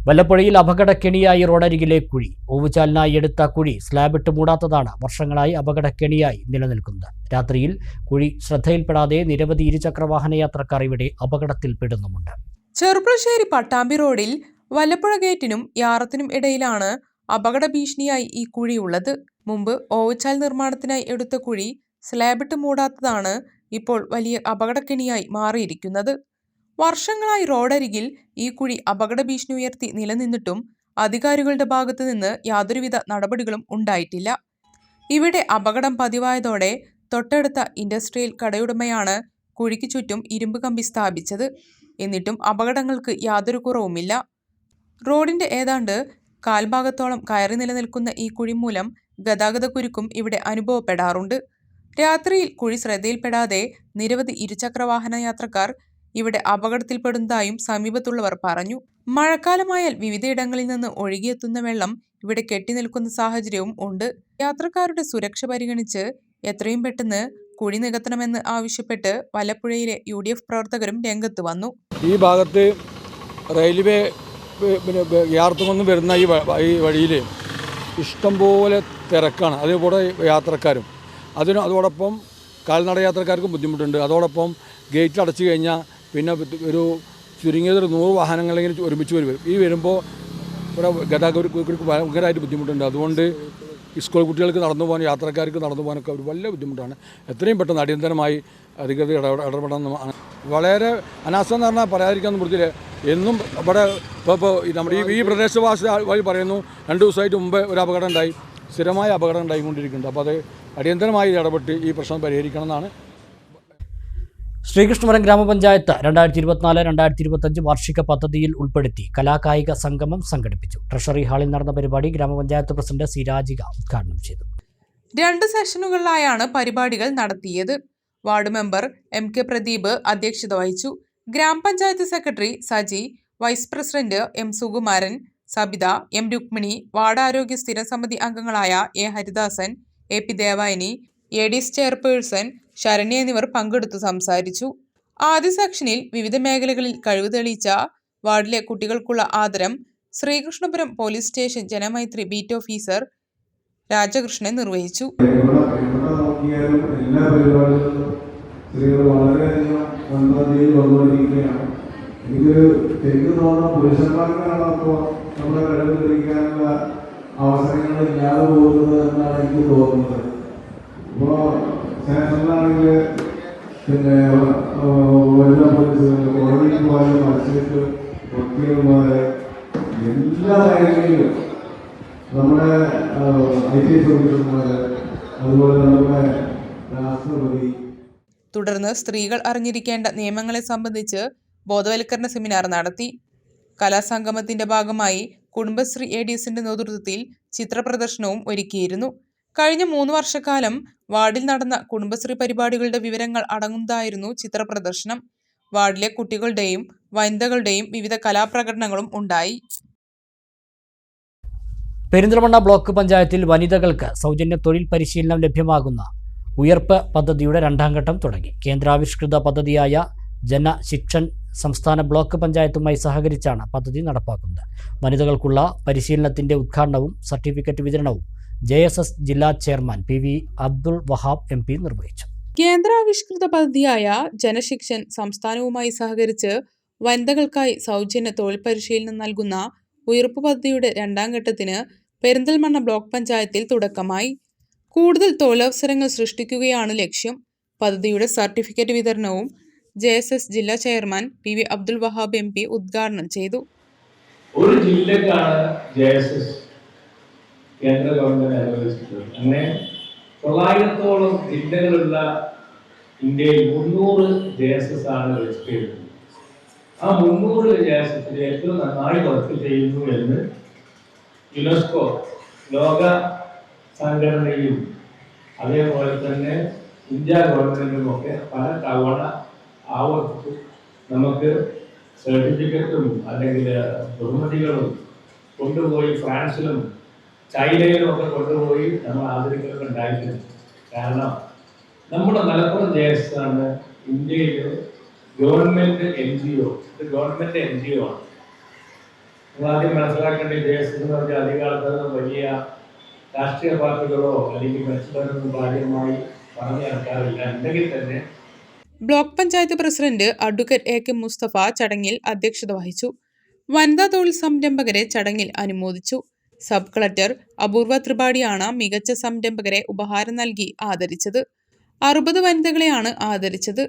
വല്ലപ്പുഴയിൽ അപകടക്കെണിയായി റോഡരികിലെ കുഴി. ഓവുചാലിനായി എടുത്ത കുഴി സ്ലാബിട്ട് മൂടാത്തതാണ് വർഷങ്ങളായി അപകടക്കെണിയായി നിലനിൽക്കുന്നത്. രാത്രിയിൽ കുഴി ശ്രദ്ധയിൽപ്പെടാതെ നിരവധി ഇരുചക്രവാഹന യാത്രക്കാർ ഇവിടെ അപകടത്തിൽപ്പെടുന്നുമുണ്ട്. ചെറുപ്പുളശ്ശേരി പട്ടാമ്പി റോഡിൽ വല്ലപ്പുഴ ഗേറ്റിനും യാറത്തിനും ഇടയിലാണ് അപകട ഭീഷണിയായി ഈ കുഴിയുള്ളത്. മുമ്പ് ഓവുചാൽ നിർമ്മാണത്തിനായി എടുത്ത കുഴി സ്ലാബിട്ട് മൂടാത്തതാണ് ഇപ്പോൾ വലിയ അപകടക്കെണിയായി മാറിയിരിക്കുന്നത്. വർഷങ്ങളായി റോഡരികിൽ ഈ കുഴി അപകട ഭീഷണി ഉയർത്തി നിലനിന്നിട്ടും അധികാരികളുടെ ഭാഗത്തു നിന്ന് യാതൊരുവിധ നടപടികളും ഉണ്ടായിട്ടില്ല. ഇവിടെ അപകടം പതിവായതോടെ തൊട്ടടുത്ത ഇൻഡസ്ട്രിയൽ കടയുടമയാണ് കുഴിക്ക് ചുറ്റും ഇരുമ്പ് കമ്പി സ്ഥാപിച്ചത്. എന്നിട്ടും അപകടങ്ങൾക്ക് യാതൊരു കുറവുമില്ല. റോഡിന്റെ ഏതാണ്ട് കാൽഭാഗത്തോളം കയറി നിലനിൽക്കുന്ന ഈ കുഴി മൂലം ഗതാഗതക്കുരുക്കും ഇവിടെ അനുഭവപ്പെടാറുണ്ട്. രാത്രിയിൽ കുഴി ശ്രദ്ധയിൽപ്പെടാതെ നിരവധി ഇരുചക്രവാഹന യാത്രക്കാർ ഇവിടെ അപകടത്തിൽപ്പെടുന്നതായും സമീപത്തുള്ളവർ പറഞ്ഞു. മഴക്കാലമായാൽ വിവിധയിടങ്ങളിൽ നിന്ന് ഒഴുകിയെത്തുന്ന വെള്ളം ഇവിടെ കെട്ടിനിൽക്കുന്ന സാഹചര്യവും ഉണ്ട്. യാത്രക്കാരുടെ സുരക്ഷ പരിഗണിച്ച് എത്രയും പെട്ടെന്ന് കുഴി നികത്തണമെന്ന് ആവശ്യപ്പെട്ട് വല്ലപ്പുഴയിലെ UDF പ്രവർത്തകരും രംഗത്ത് വന്നു. ഈ ഭാഗത്ത് റെയിൽവേ യാത്രക്കൊന്നും വരുന്ന ഈ വഴിയിൽ ഇഷ്ടംപോലെ തിരക്കാണ്. അതേപോലെ യാത്രക്കാരും അതോടൊപ്പം കാൽനട യാത്രക്കാർക്കും ബുദ്ധിമുട്ടുണ്ട്. അതോടൊപ്പം ഗേറ്റ് അടച്ചു കഴിഞ്ഞാൽ പിന്നെ ഒരു ചുരുങ്ങിയത് 100 വാഹനങ്ങളെങ്കിലും ഒരുമിച്ച് വരും. ഈ വരുമ്പോൾ ഇവിടെ ഗതാഗതർക്ക് ഭയങ്കരമായിട്ട് ബുദ്ധിമുട്ടുണ്ട്. അതുകൊണ്ട് സ്കൂൾ കുട്ടികൾക്ക് നടന്നു പോകാൻ, യാത്രക്കാർക്ക് നടന്നു പോകാനൊക്കെ ഒരു വലിയ ബുദ്ധിമുട്ടാണ്. എത്രയും പെട്ടെന്ന് അടിയന്തരമായി അധികൃതർ ഇടപെടണം. വളരെ അനാസ്ഥ എന്ന് പറഞ്ഞാൽ പറയാതിരിക്കാമെന്ന് വൃത്തിയില്ല. എന്നും ഇവിടെ ഇപ്പോൾ നമ്മുടെ ഈ പ്രദേശവാസി വഴി പറയുന്നു 2 ദിവസമായിട്ട് മുമ്പ് ഒരു അപകടം ഉണ്ടായി, സ്ഥിരമായ അപകടം ഉണ്ടായിക്കൊണ്ടിരിക്കുന്നുണ്ട്. അപ്പോൾ അത് അടിയന്തരമായി ഇടപെട്ട് ഈ പ്രശ്നം പരിഹരിക്കണം എന്നാണ്. ശ്രീകൃഷ്ണപുരം ഗ്രാമപഞ്ചായത്ത് 2024-2025 വാർഷിക പദ്ധതിയിൽ ഉൾപ്പെടുത്തി കലാകായിക സംഗമം സംഘടിപ്പിച്ചു. ട്രഷറി ഹാളിൽ നടന്ന പരിപാടി ഗ്രാമപഞ്ചായത്ത് പ്രസിഡന്റ് സി രാജിക ഉദ്ഘാടനം ചെയ്തു. 2 സെഷനുകളിലായാണ് പരിപാടികൾ നടത്തിയത്. വാർഡ് മെമ്പർ MK പ്രദീപ് അധ്യക്ഷത വഹിച്ചു. ഗ്രാമപഞ്ചായത്ത് secretary Saji, vice president M Sukumaran, Sabitha, M Rukmini, ward ആരോഗ്യ സ്ഥിരം സമിതി അംഗങ്ങളായ A Haridasan, AP Devayani, ADS chairperson Saranya എന്നിവർ പങ്കെടുത്തു സംസാരിച്ചു. ആദ്യ സെക്ഷനിൽ വിവിധ മേഖലകളിൽ കഴിവ് തെളിയിച്ച വാർഡിലെ കുട്ടികൾക്കുള്ള ആദരം Sreekrishnapuram police station Janamaithri beat officer Rajakrishnan നിർവഹിച്ചു. അവസരങ്ങളില്ലാതെ പോകുന്നത് എന്നാണ് എനിക്ക് തോന്നുന്നത്. ഇപ്പോൾ സ്റ്റേഷനിലാണെങ്കിൽ പിന്നെ വനിതാ പോലീസ് കോടതിയിൽ പോയാലും മത്സരിച്ച് വക്കീൽ പോലെ എല്ലാ മേഖലയിലും നമ്മുടെ IPS ഓഫീസർമാര്, അതുപോലെ നമ്മുടെ രാഷ്ട്രപതി. തുടർന്ന് സ്ത്രീകൾ അറിഞ്ഞിരിക്കേണ്ട നിയമങ്ങളെ സംബന്ധിച്ച് ബോധവൽക്കരണ സെമിനാർ നടത്തി. കലാസംഗമത്തിന്റെ ഭാഗമായി കുടുംബശ്രീ ADSന്റെ നേതൃത്വത്തിൽ ചിത്രപ്രദർശനവും ഒരുക്കിയിരുന്നു. കഴിഞ്ഞ 3 വർഷക്കാലം വാർഡിൽ നടന്ന കുടുംബശ്രീ പരിപാടികളുടെ വിവരങ്ങൾ അടങ്ങുന്നതായിരുന്നു ചിത്രപ്രദർശനം. വാർഡിലെ കുട്ടികളുടെയും വനിതകളുടെയും വിവിധ കലാപ്രകടനങ്ങളും ഉണ്ടായി. പെരിന്തൽമണ്ണ ബ്ലോക്ക് പഞ്ചായത്തിൽ വനിതകൾക്ക് സൗജന്യ തൊഴിൽ പരിശീലനം ലഭ്യമാകുന്ന ഉയർപ്പ് പദ്ധതിയുടെ 2ാം ഘട്ടം തുടങ്ങി. കേന്ദ്രാവിഷ്കൃത പദ്ധതിയായ ജനശിക്ഷൻ സംസ്ഥാന ബ്ലോക്ക് പഞ്ചായത്തുമായി സഹകരിച്ചാണ് പദ്ധതി നടപ്പാക്കുന്നത്. വനിതകൾക്കുള്ള പരിശീലനത്തിന്റെ ഉദ്ഘാടനവും സർട്ടിഫിക്കറ്റ് വിതരണവും JSS ജില്ലാ chairman PV Abdul Wahab MP നിർവഹിച്ചു. കേന്ദ്രാവിഷ്കൃത പദ്ധതിയായ ജനശിക്ഷൻ സംസ്ഥാനവുമായി സഹകരിച്ച് വനിതകൾക്കായി സൗജന്യ തൊഴിൽ പരിശീലനം നൽകുന്ന ഉയർപ്പ് പദ്ധതിയുടെ 2ാം ഘട്ടത്തിന് പെരിന്തൽമണ്ണ ബ്ലോക്ക് പഞ്ചായത്തിൽ തുടക്കമായി. കൂടുതൽ തൊഴിലവസരങ്ങൾ സൃഷ്ടിക്കുകയാണ് ലക്ഷ്യം. പദ്ധതിയുടെ സർട്ടിഫിക്കറ്റ് വിതരണവും JSS ജില്ലാ chairman PV Abdul Wahab MP ഉദ്ഘാടനം ചെയ്തു. ഒരു ജില്ലക്കാണ് JSS കേന്ദ്ര ഗവൺമെന്റ് അനുവദിച്ചിട്ടുള്ളത്. അങ്ങനെ 900ഓളം ജില്ലകളുള്ള ഇന്ത്യയിൽ 300 JSS ആണ് രജിസ്റ്റർ ചെയ്തത്. ആ 300 JSSൽ ഏറ്റവും നന്നായി വർക്ക് ചെയ്യുന്നു എന്ന് യുനെസ്കോ ലോക സംഘടനയും അതേപോലെ തന്നെ ഇന്ത്യ ഗവൺമെന്റും ഒക്കെ പല തവണ ആവർത്തിച്ച് നമുക്ക് സർട്ടിഫിക്കറ്റും അല്ലെങ്കിൽ ബഹുമതികളും കൊണ്ടുപോയി ഫ്രാൻസിലും ചൈനയിലും ഒക്കെ കൊണ്ടുപോയി നമ്മൾ ആദരിക്കലൊക്കെ ഉണ്ടായിട്ടുണ്ട്. കാരണം നമ്മുടെ മലപ്പുറം JSS ആണ് ഇന്ത്യയിൽ ഗവൺമെന്റ് NGO. ഇത് ഗവൺമെന്റ് NGO ആണ്. നിങ്ങൾ ആദ്യം മനസ്സിലാക്കേണ്ട JSS എന്ന് പറഞ്ഞാൽ അധിക ആൾക്കാരൊന്നും വലിയ രാഷ്ട്രീയ പാർട്ടികളോ അല്ലെങ്കിൽ മറ്റുള്ളവരൊന്നും കാര്യമായി പറഞ്ഞു നടക്കാറില്ല. ഉണ്ടെങ്കിൽ തന്നെ block panchayat president advocate AK Musthafa ചടങ്ങിൽ അധ്യക്ഷത വഹിച്ചു. വനിതാ തൊഴിൽ സംരംഭകരെ ചടങ്ങിൽ അനുമോദിച്ചു. സബ് കളക്ടർ അപൂർവ ത്രിപാഠിയാണ് മികച്ച സംരംഭകരെ ഉപഹാരം നൽകി ആദരിച്ചത്. 60 വനിതകളെയാണ് ആദരിച്ചത്.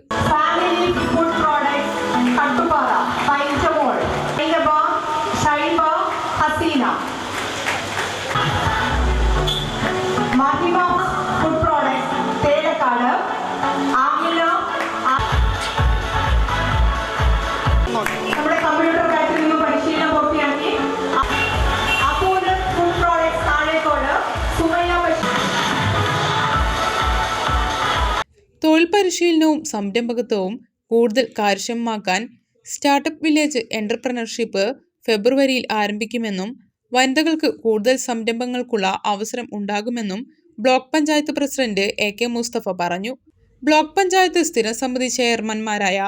തൊഴിൽ പരിശീലനവും സംരംഭകത്വവും കൂടുതൽ കാര്യക്ഷമമാക്കാൻ സ്റ്റാർട്ടപ്പ് വില്ലേജ് എന്റർപ്രണർഷിപ്പ് ഫെബ്രുവരിയിൽ ആരംഭിക്കുമെന്നും വനിതകൾക്ക് കൂടുതൽ സംരംഭങ്ങൾക്കുള്ള അവസരം ഉണ്ടാകുമെന്നും block panchayat president AK Musthafa പറഞ്ഞു. ബ്ലോക്ക് പഞ്ചായത്ത് സ്ഥിരം സമിതി ചെയർമാൻമാരായ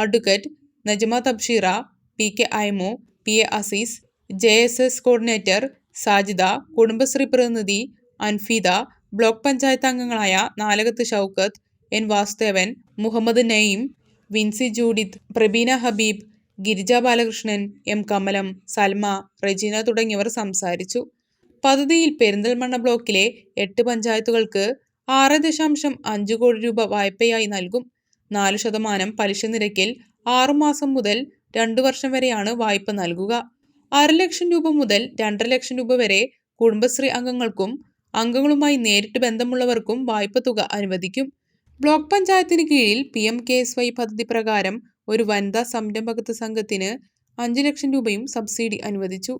advocate Najma Tabsheera, PK Aimu, PA Azeez, JSS coordinator Sajida, Kudumbashree പ്രതിനിധി അൻഫീദ, ബ്ലോക്ക് പഞ്ചായത്ത് അംഗങ്ങളായ നാലകത്ത് ഷൗക്കത്ത്, N വാസുദേവൻ, മുഹമ്മദ് നയീം, വിൻസി ജൂഡിത്ത്, പ്രബീന ഹബീബ്, ഗിരിജ ബാലകൃഷ്ണൻ, M കമലം, സൽമ, റെജീന തുടങ്ങിയവർ സംസാരിച്ചു. പദ്ധതിയിൽ പെരിന്തൽമണ്ണ ബ്ലോക്കിലെ 8 പഞ്ചായത്തുകൾക്ക് 6.5 കോടി രൂപ വായ്പയായി നൽകും. 4% പലിശ നിരക്കിൽ 6 മാസം മുതൽ 2 വർഷം വരെയാണ് വായ്പ നൽകുക. 1/2 ലക്ഷം രൂപ മുതൽ 2.5 ലക്ഷം രൂപ വരെ കുടുംബശ്രീ അംഗങ്ങൾക്കും അംഗങ്ങളുമായി നേരിട്ട് ബന്ധമുള്ളവർക്കും വായ്പ തുക അനുവദിക്കും. ബ്ലോക്ക് പഞ്ചായത്തിന് കീഴിൽ PMKSY പദ്ധതി പ്രകാരം ഒരു വനിതാ സംരംഭകത്വ സംഘത്തിന് 5 ലക്ഷം രൂപയും സബ്സിഡി അനുവദിച്ചു.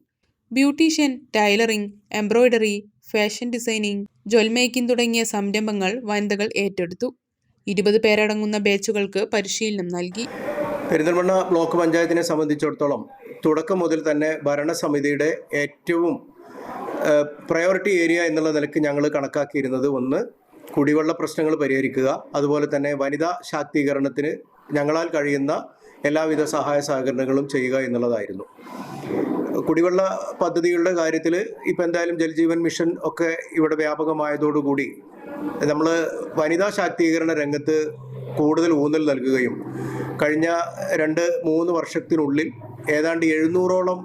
Beautician, tailoring, embroidery, fashion designing, jewel making തുടങ്ങിയ സംരംഭങ്ങൾ വനിതകൾ ഏറ്റെടുത്തു. 20 പേരടങ്ങുന്ന ബാച്ചുകൾക്ക് പരിശീലനം നൽകി. പെരിന്തൽമണ്ണ ബ്ലോക്ക് പഞ്ചായത്തിനെ സംബന്ധിച്ചിടത്തോളം തുടക്കം മുതൽ തന്നെ ഭരണസമിതിയുടെ ഏറ്റവും പ്രയോറിറ്റി ഏരിയ എന്നുള്ള നിലയ്ക്ക് ഞങ്ങൾ കണക്കാക്കിയിരുന്നത് ഒന്ന് കുടിവെള്ള പ്രശ്നങ്ങൾ പരിഹരിക്കുക, അതുപോലെ തന്നെ വനിതാ ശാക്തീകരണത്തിന് ഞങ്ങളാൽ കഴിയുന്ന എല്ലാവിധ സഹായ സഹകരണങ്ങളും ചെയ്യുക എന്നുള്ളതായിരുന്നു. കുടിവെള്ള പദ്ധതികളുടെ കാര്യത്തിൽ ഇപ്പം എന്തായാലും ജൽജീവൻ മിഷൻ ഒക്കെ ഇവിടെ വ്യാപകമായതോടുകൂടി നമ്മൾ വനിതാ ശാക്തീകരണ രംഗത്ത് കൂടുതൽ ഊന്നൽ നൽകുകയും കഴിഞ്ഞ 2-3 വർഷത്തിനുള്ളിൽ ഏതാണ്ട് 700ഓളം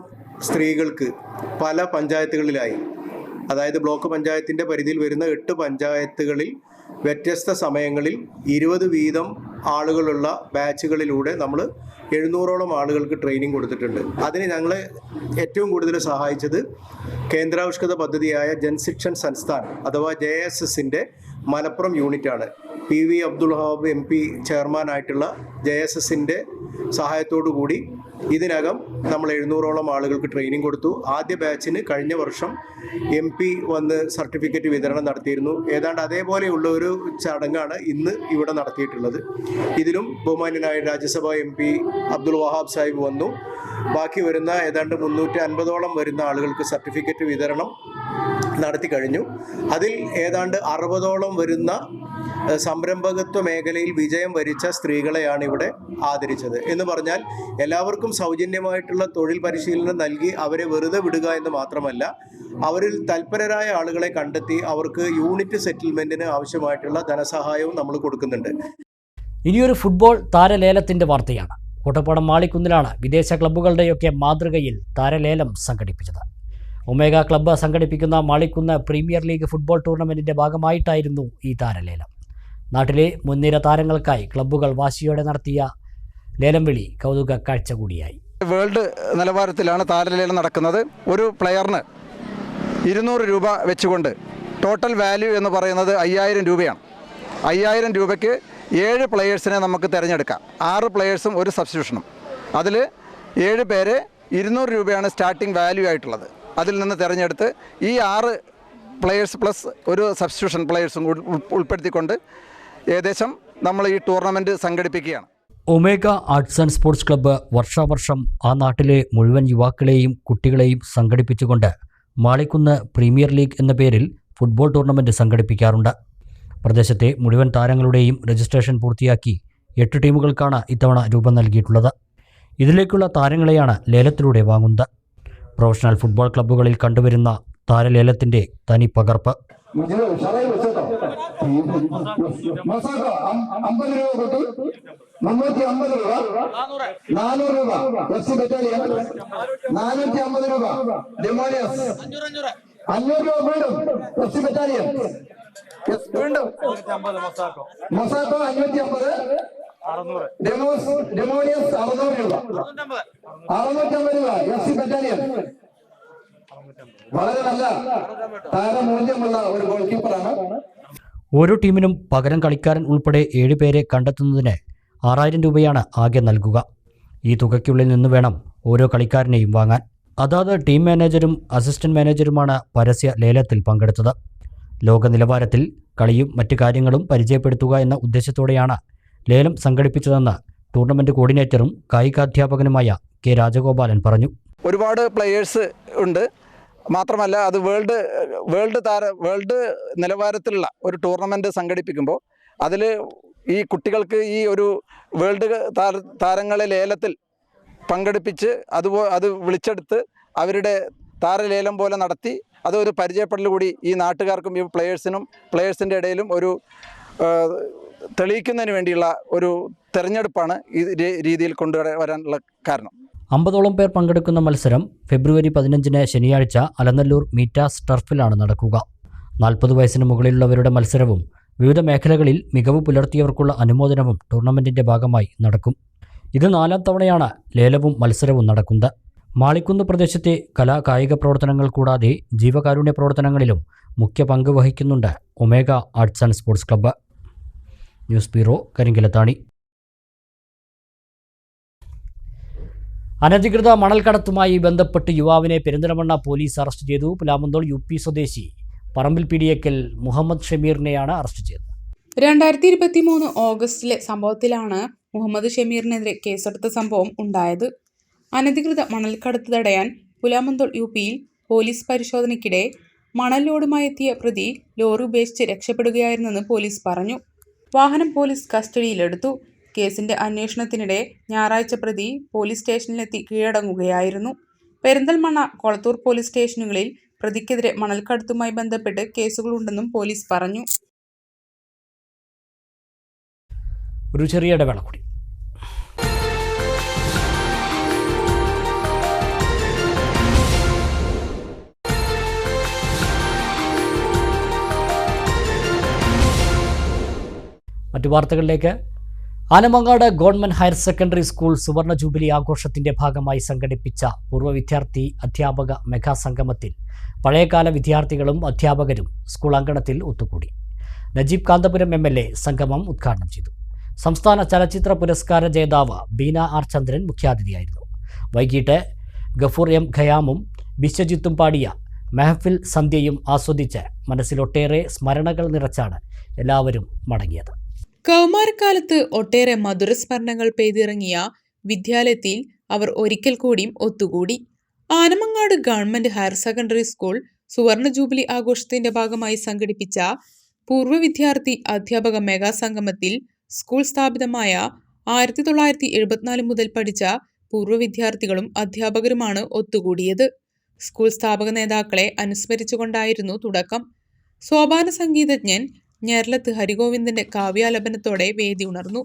സ്ത്രീകൾക്ക് പല പഞ്ചായത്തുകളിലായി, അതായത് ബ്ലോക്ക് പഞ്ചായത്തിൻ്റെ പരിധിയിൽ വരുന്ന 8 പഞ്ചായത്തുകളിൽ വ്യത്യസ്ത സമയങ്ങളിൽ 20 വീതം ആളുകളുള്ള ബാച്ചുകളിലൂടെ നമ്മൾ 700ഓളം ആളുകൾക്ക് ട്രെയിനിങ് കൊടുത്തിട്ടുണ്ട്. അതിന് ഞങ്ങളെ ഏറ്റവും കൂടുതൽ സഹായിച്ചത് കേന്ദ്രാവിഷ്കൃത പദ്ധതിയായ ജൻശിക്ഷൻ സംസ്ഥാൻ അഥവാ JSSൻ്റെ മലപ്പുറം യൂണിറ്റാണ്. PV അബ്ദുൽ വഹാബ് MP ചെയർമാനായിട്ടുള്ള JSSൻ്റെ സഹായത്തോടു കൂടി ഇതിനകം നമ്മൾ 700ഓളം ആളുകൾക്ക് ട്രെയിനിങ് കൊടുത്തു. ആദ്യ ബാച്ചിന് കഴിഞ്ഞ വർഷം MP വന്ന് സർട്ടിഫിക്കറ്റ് വിതരണം നടത്തിയിരുന്നു. ഏതാണ്ട് അതേപോലെയുള്ള ഒരു ചടങ്ങാണ് ഇന്ന് ഇവിടെ നടത്തിയിട്ടുള്ളത്. ഇതിലും ബഹുമാന്യനായ രാജ്യസഭാ MP അബ്ദുൽ വഹാബ് സാഹിബ് വന്നു. ബാക്കി വരുന്ന ഏതാണ്ട് 350ഓളം വരുന്ന ആളുകൾക്ക് സർട്ടിഫിക്കറ്റ് വിതരണം നടത്തി കഴിഞ്ഞു. അതിൽ ഏതാണ്ട് 60ഓളം വരുന്ന സംരംഭകത്വ മേഖലയിൽ വിജയം വരിച്ച സ്ത്രീകളെയാണ് ഇവിടെ ആദരിച്ചത്. എന്ന് പറഞ്ഞാൽ എല്ലാവർക്കും സൗജന്യമായിട്ടുള്ള തൊഴിൽ പരിശീലനം നൽകി അവരെ വെറുതെ വിടുക എന്ന് മാത്രമല്ല, അവരിൽ തൽപരരായ ആളുകളെ കണ്ടെത്തി അവർക്ക് യൂണിറ്റ് സെറ്റിൽമെന്റിന് ആവശ്യമായിട്ടുള്ള ധനസഹായവും നമ്മൾ കൊടുക്കുന്നുണ്ട്. ഇനിയൊരു ഫുട്ബോൾ താരലേലത്തിന്റെ വാർത്തയാണ്. കോട്ടപ്പാടം മാളിക്കുന്നിലാണ് വിദേശ ക്ലബ്ബുകളുടെയൊക്കെ മാതൃകയിൽ താരലേലം സംഘടിപ്പിച്ചത്. ഒമേഗ ക്ലബ്ബ് സംഘടിപ്പിക്കുന്ന മാളിക്കുന്ന് പ്രീമിയർ ലീഗ് ഫുട്ബോൾ ടൂർണമെന്റിന്റെ ഭാഗമായിട്ടായിരുന്നു ഈ താരലേലം. നാട്ടിലെ മുൻനിര താരങ്ങൾക്കായി ക്ലബ്ബുകൾ വാശിയോടെ നടത്തിയ ലേലം വിളി കൗതുക കാഴ്ച കൂടിയായി. വേൾഡ് നിലവാരത്തിലാണ് താരലേലം നടക്കുന്നത്. ഒരു പ്ലെയറിന് 200 രൂപ വെച്ചുകൊണ്ട് ടോട്ടൽ വാല്യൂ എന്ന് പറയുന്നത് 5000 രൂപയാണ്. 5000 രൂപയ്ക്ക് 7 പ്ലെയേഴ്സിനെ നമുക്ക് തിരഞ്ഞെടുക്കാം. 6 പ്ലെയേഴ്സും ഒരു സബ്സ്റ്റിറ്റ്യൂഷനും. അതിൽ 7 പേരെ 200 രൂപയാണ് സ്റ്റാർട്ടിംഗ് വാല്യൂ ആയിട്ടുള്ളത്. അതിൽ നിന്ന് തിരഞ്ഞെടുത്ത് ഈ 6 പ്ലെയേഴ്സ് പ്ലസ് ഒരു സബ്സ്റ്റിറ്റ്യൂഷൻ പ്ലെയേഴ്സും ഉൾപ്പെടുത്തിക്കൊണ്ട് ഏകദേശം നമ്മൾ ഈ ടൂർണമെൻറ്റ് സംഘടിപ്പിക്കുകയാണ്. Omega arts and sports club വർഷാവർഷം ആ നാട്ടിലെ മുഴുവൻ യുവാക്കളെയും കുട്ടികളെയും സംഘടിപ്പിച്ചുകൊണ്ട് മാളിക്കുന്ന് പ്രീമിയർ ലീഗ് എന്ന പേരിൽ ഫുട്ബോൾ ടൂർണമെൻറ്റ് സംഘടിപ്പിക്കാറുണ്ട്. പ്രദേശത്തെ മുഴുവൻ താരങ്ങളുടെയും രജിസ്ട്രേഷൻ പൂർത്തിയാക്കി 8 ടീമുകൾക്കാണ് ഇത്തവണ രൂപം നൽകിയിട്ടുള്ളത്. ഇതിലേക്കുള്ള താരങ്ങളെയാണ് ലേലത്തിലൂടെ വാങ്ങുന്നത്. പ്രൊഫഷണൽ ഫുട്ബോൾ ക്ലബ്ബുകളിൽ കണ്ടുവരുന്ന താരലേലത്തിൻ്റെ തനി പകർപ്പ്. വളരെ നല്ല താരമൂല്യമുള്ള ഒരു ഗോൾ കീപ്പറാണ്. ഓരോ ടീമിനും പകരം കളിക്കാരൻ ഉൾപ്പെടെ 7 പേരെ കണ്ടെത്തുന്നതിന് 6000 രൂപയാണ് ആകെ നൽകുക. ഈ തുകയ്ക്കുള്ളിൽ നിന്ന് വേണം ഓരോ കളിക്കാരനെയും വാങ്ങാൻ. അതാത് ടീം മാനേജരും അസിസ്റ്റന്റ് മാനേജരുമാണ് പരസ്യ ലേലത്തിൽ പങ്കെടുത്തത്. ലോക നിലവാരത്തിൽ കളിയും മറ്റ് കാര്യങ്ങളും പരിചയപ്പെടുത്തുക എന്ന ഉദ്ദേശത്തോടെയാണ് ലേലം സംഘടിപ്പിച്ചതെന്ന് ടൂർണമെന്റ് കോർഡിനേറ്ററും കായികാധ്യാപകനുമായ കെ രാജഗോപാലൻ പറഞ്ഞു. ഒരുപാട് പ്ലെയേഴ്സ് ഉണ്ട്. മാത്രമല്ല അത് വേൾഡ് നിലവാരത്തിലുള്ള ഒരു ടൂർണമെൻറ്റ് സംഘടിപ്പിക്കുമ്പോൾ അതിൽ ഈ കുട്ടികൾക്ക് ഈ ഒരു വേൾഡ് താരങ്ങളെ ലേലത്തിൽ പങ്കെടുപ്പിച്ച് അത് വിളിച്ചെടുത്ത് അവരുടെ താരലേലം പോലെ നടത്തി അതൊരു പരിചയപ്പെടൽ കൂടി ഈ നാട്ടുകാർക്കും ഈ പ്ലെയേഴ്സിൻ്റെ ഇടയിലും ഒരു തെളിയിക്കുന്നതിന് വേണ്ടിയുള്ള ഒരു തെരഞ്ഞെടുപ്പാണ് ഈ രീതിയിൽ കൊണ്ടുവരാനുള്ള കാരണം. 50ഓളം പേർ പങ്കെടുക്കുന്ന മത്സരം ഫെബ്രുവരി 15 ശനിയാഴ്ച അലനല്ലൂർ മീറ്റാസ് ടർഫിലാണ് നടക്കുക. 40 വയസ്സിന് മുകളിലുള്ളവരുടെ മത്സരവും വിവിധ മേഖലകളിൽ മികവ് പുലർത്തിയവർക്കുള്ള അനുമോദനവും ടൂർണമെൻറ്റിൻ്റെ ഭാഗമായി നടക്കും. ഇത് 4ാം തവണയാണ് ലേലവും മത്സരവും നടക്കുന്നത്. മാളിക്കുന്ന് പ്രദേശത്തെ കായിക പ്രവർത്തനങ്ങൾ കൂടാതെ ജീവകാരുണ്യ പ്രവർത്തനങ്ങളിലും മുഖ്യ പങ്ക് വഹിക്കുന്നുണ്ട് omega arts and sports club. News bureau, Karinkallathani. അനധികൃത മണൽക്കടത്തുമായി ബന്ധപ്പെട്ട് യുവാവിനെ പെരിന്തൽമണ്ണ പോലീസ് അറസ്റ്റ് ചെയ്തു. പുലാമന്തോൾ UP സ്വദേശി പറമ്പിൽ പിടിയേക്കൽ മുഹമ്മദ് ഷമീറിനെയാണ് അറസ്റ്റ് ചെയ്തത്. 2023 ഓഗസ്റ്റിലെ സംഭവത്തിലാണ് മുഹമ്മദ് ഷമീറിനെതിരെ കേസെടുത്ത സംഭവം ഉണ്ടായത്. അനധികൃത മണൽക്കടത്ത് തടയാൻ പുലാമന്തോൾ UPയിൽ പോലീസ് പരിശോധനയ്ക്കിടെ മണൽ ലോഡുമായി എത്തിയ പ്രതി ലോറി ഉപേക്ഷിച്ച് രക്ഷപ്പെടുകയായിരുന്നെന്ന് പോലീസ് പറഞ്ഞു. വാഹനം പോലീസ് കസ്റ്റഡിയിലെടുത്തു. കേസിന്റെ അന്വേഷണത്തിനിടെ ഞായറാഴ്ച പ്രതി പോലീസ് സ്റ്റേഷനിലെത്തി കീഴടങ്ങുകയായിരുന്നു. പെരിന്തൽമണ്ണ, കൊളത്തൂർ പോലീസ് സ്റ്റേഷനുകളിൽ പ്രതിക്കെതിരെ മണൽക്കടത്തുമായി ബന്ധപ്പെട്ട് കേസുകളുണ്ടെന്നും പോലീസ് പറഞ്ഞു. ഒരു ചെറിയ ഇടവേള കൂടി. മറ്റു വാർത്തകളിലേക്ക്. Anamangad government higher secondary school സുവർണ ജൂബിലി ആഘോഷത്തിന്റെ ഭാഗമായി സംഘടിപ്പിച്ച പൂർവ്വ വിദ്യാർത്ഥി അധ്യാപക മെഗാ സംഗമത്തിൽ പഴയകാല വിദ്യാർത്ഥികളും അധ്യാപകരും സ്കൂൾ അങ്കണത്തിൽ ഒത്തുകൂടി. നജീബ് കാന്തപുരം MLA സംഗമം ഉദ്ഘാടനം ചെയ്തു. സംസ്ഥാന ചലച്ചിത്ര പുരസ്കാര ജേതാവ് ബീന R ചന്ദ്രൻ മുഖ്യാതിഥിയായിരുന്നു. വൈകിട്ട് ഗഫൂർ M ഖയാമും ബിശ്വജിത്തും പാടിയ മെഹഫിൽ സന്ധ്യയും ആസ്വദിച്ച് മനസ്സിലൊട്ടേറെ സ്മരണകൾ നിറച്ചാണ് എല്ലാവരും മടങ്ങിയത്. കൗമാരക്കാലത്ത് ഒട്ടേറെ മധുരസ്മരണകൾ പെയ്തിറങ്ങിയ വിദ്യാലയത്തിൽ അവർ ഒരിക്കൽ കൂടിയും ഒത്തുകൂടി. Anamangad government higher secondary school സുവർണ ജൂബിലി ആഘോഷത്തിന്റെ ഭാഗമായി സംഘടിപ്പിച്ച പൂർവ്വ വിദ്യാർത്ഥി അധ്യാപക മെഗാ സംഗമത്തിൽ സ്കൂൾ സ്ഥാപിതമായ 1974 മുതൽ പഠിച്ച പൂർവ്വ വിദ്യാർത്ഥികളും അധ്യാപകരുമാണ് ഒത്തുകൂടിയത്. സ്കൂൾ സ്ഥാപക നേതാക്കളെ അനുസ്മരിച്ചുകൊണ്ടായിരുന്നു തുടക്കം. സോപാന സംഗീതജ്ഞൻ ഞെർലത്ത് ഹരിഗോവിന്ദന്റെ കാവ്യാലപനത്തോടെ വേദി ഉണർന്നു.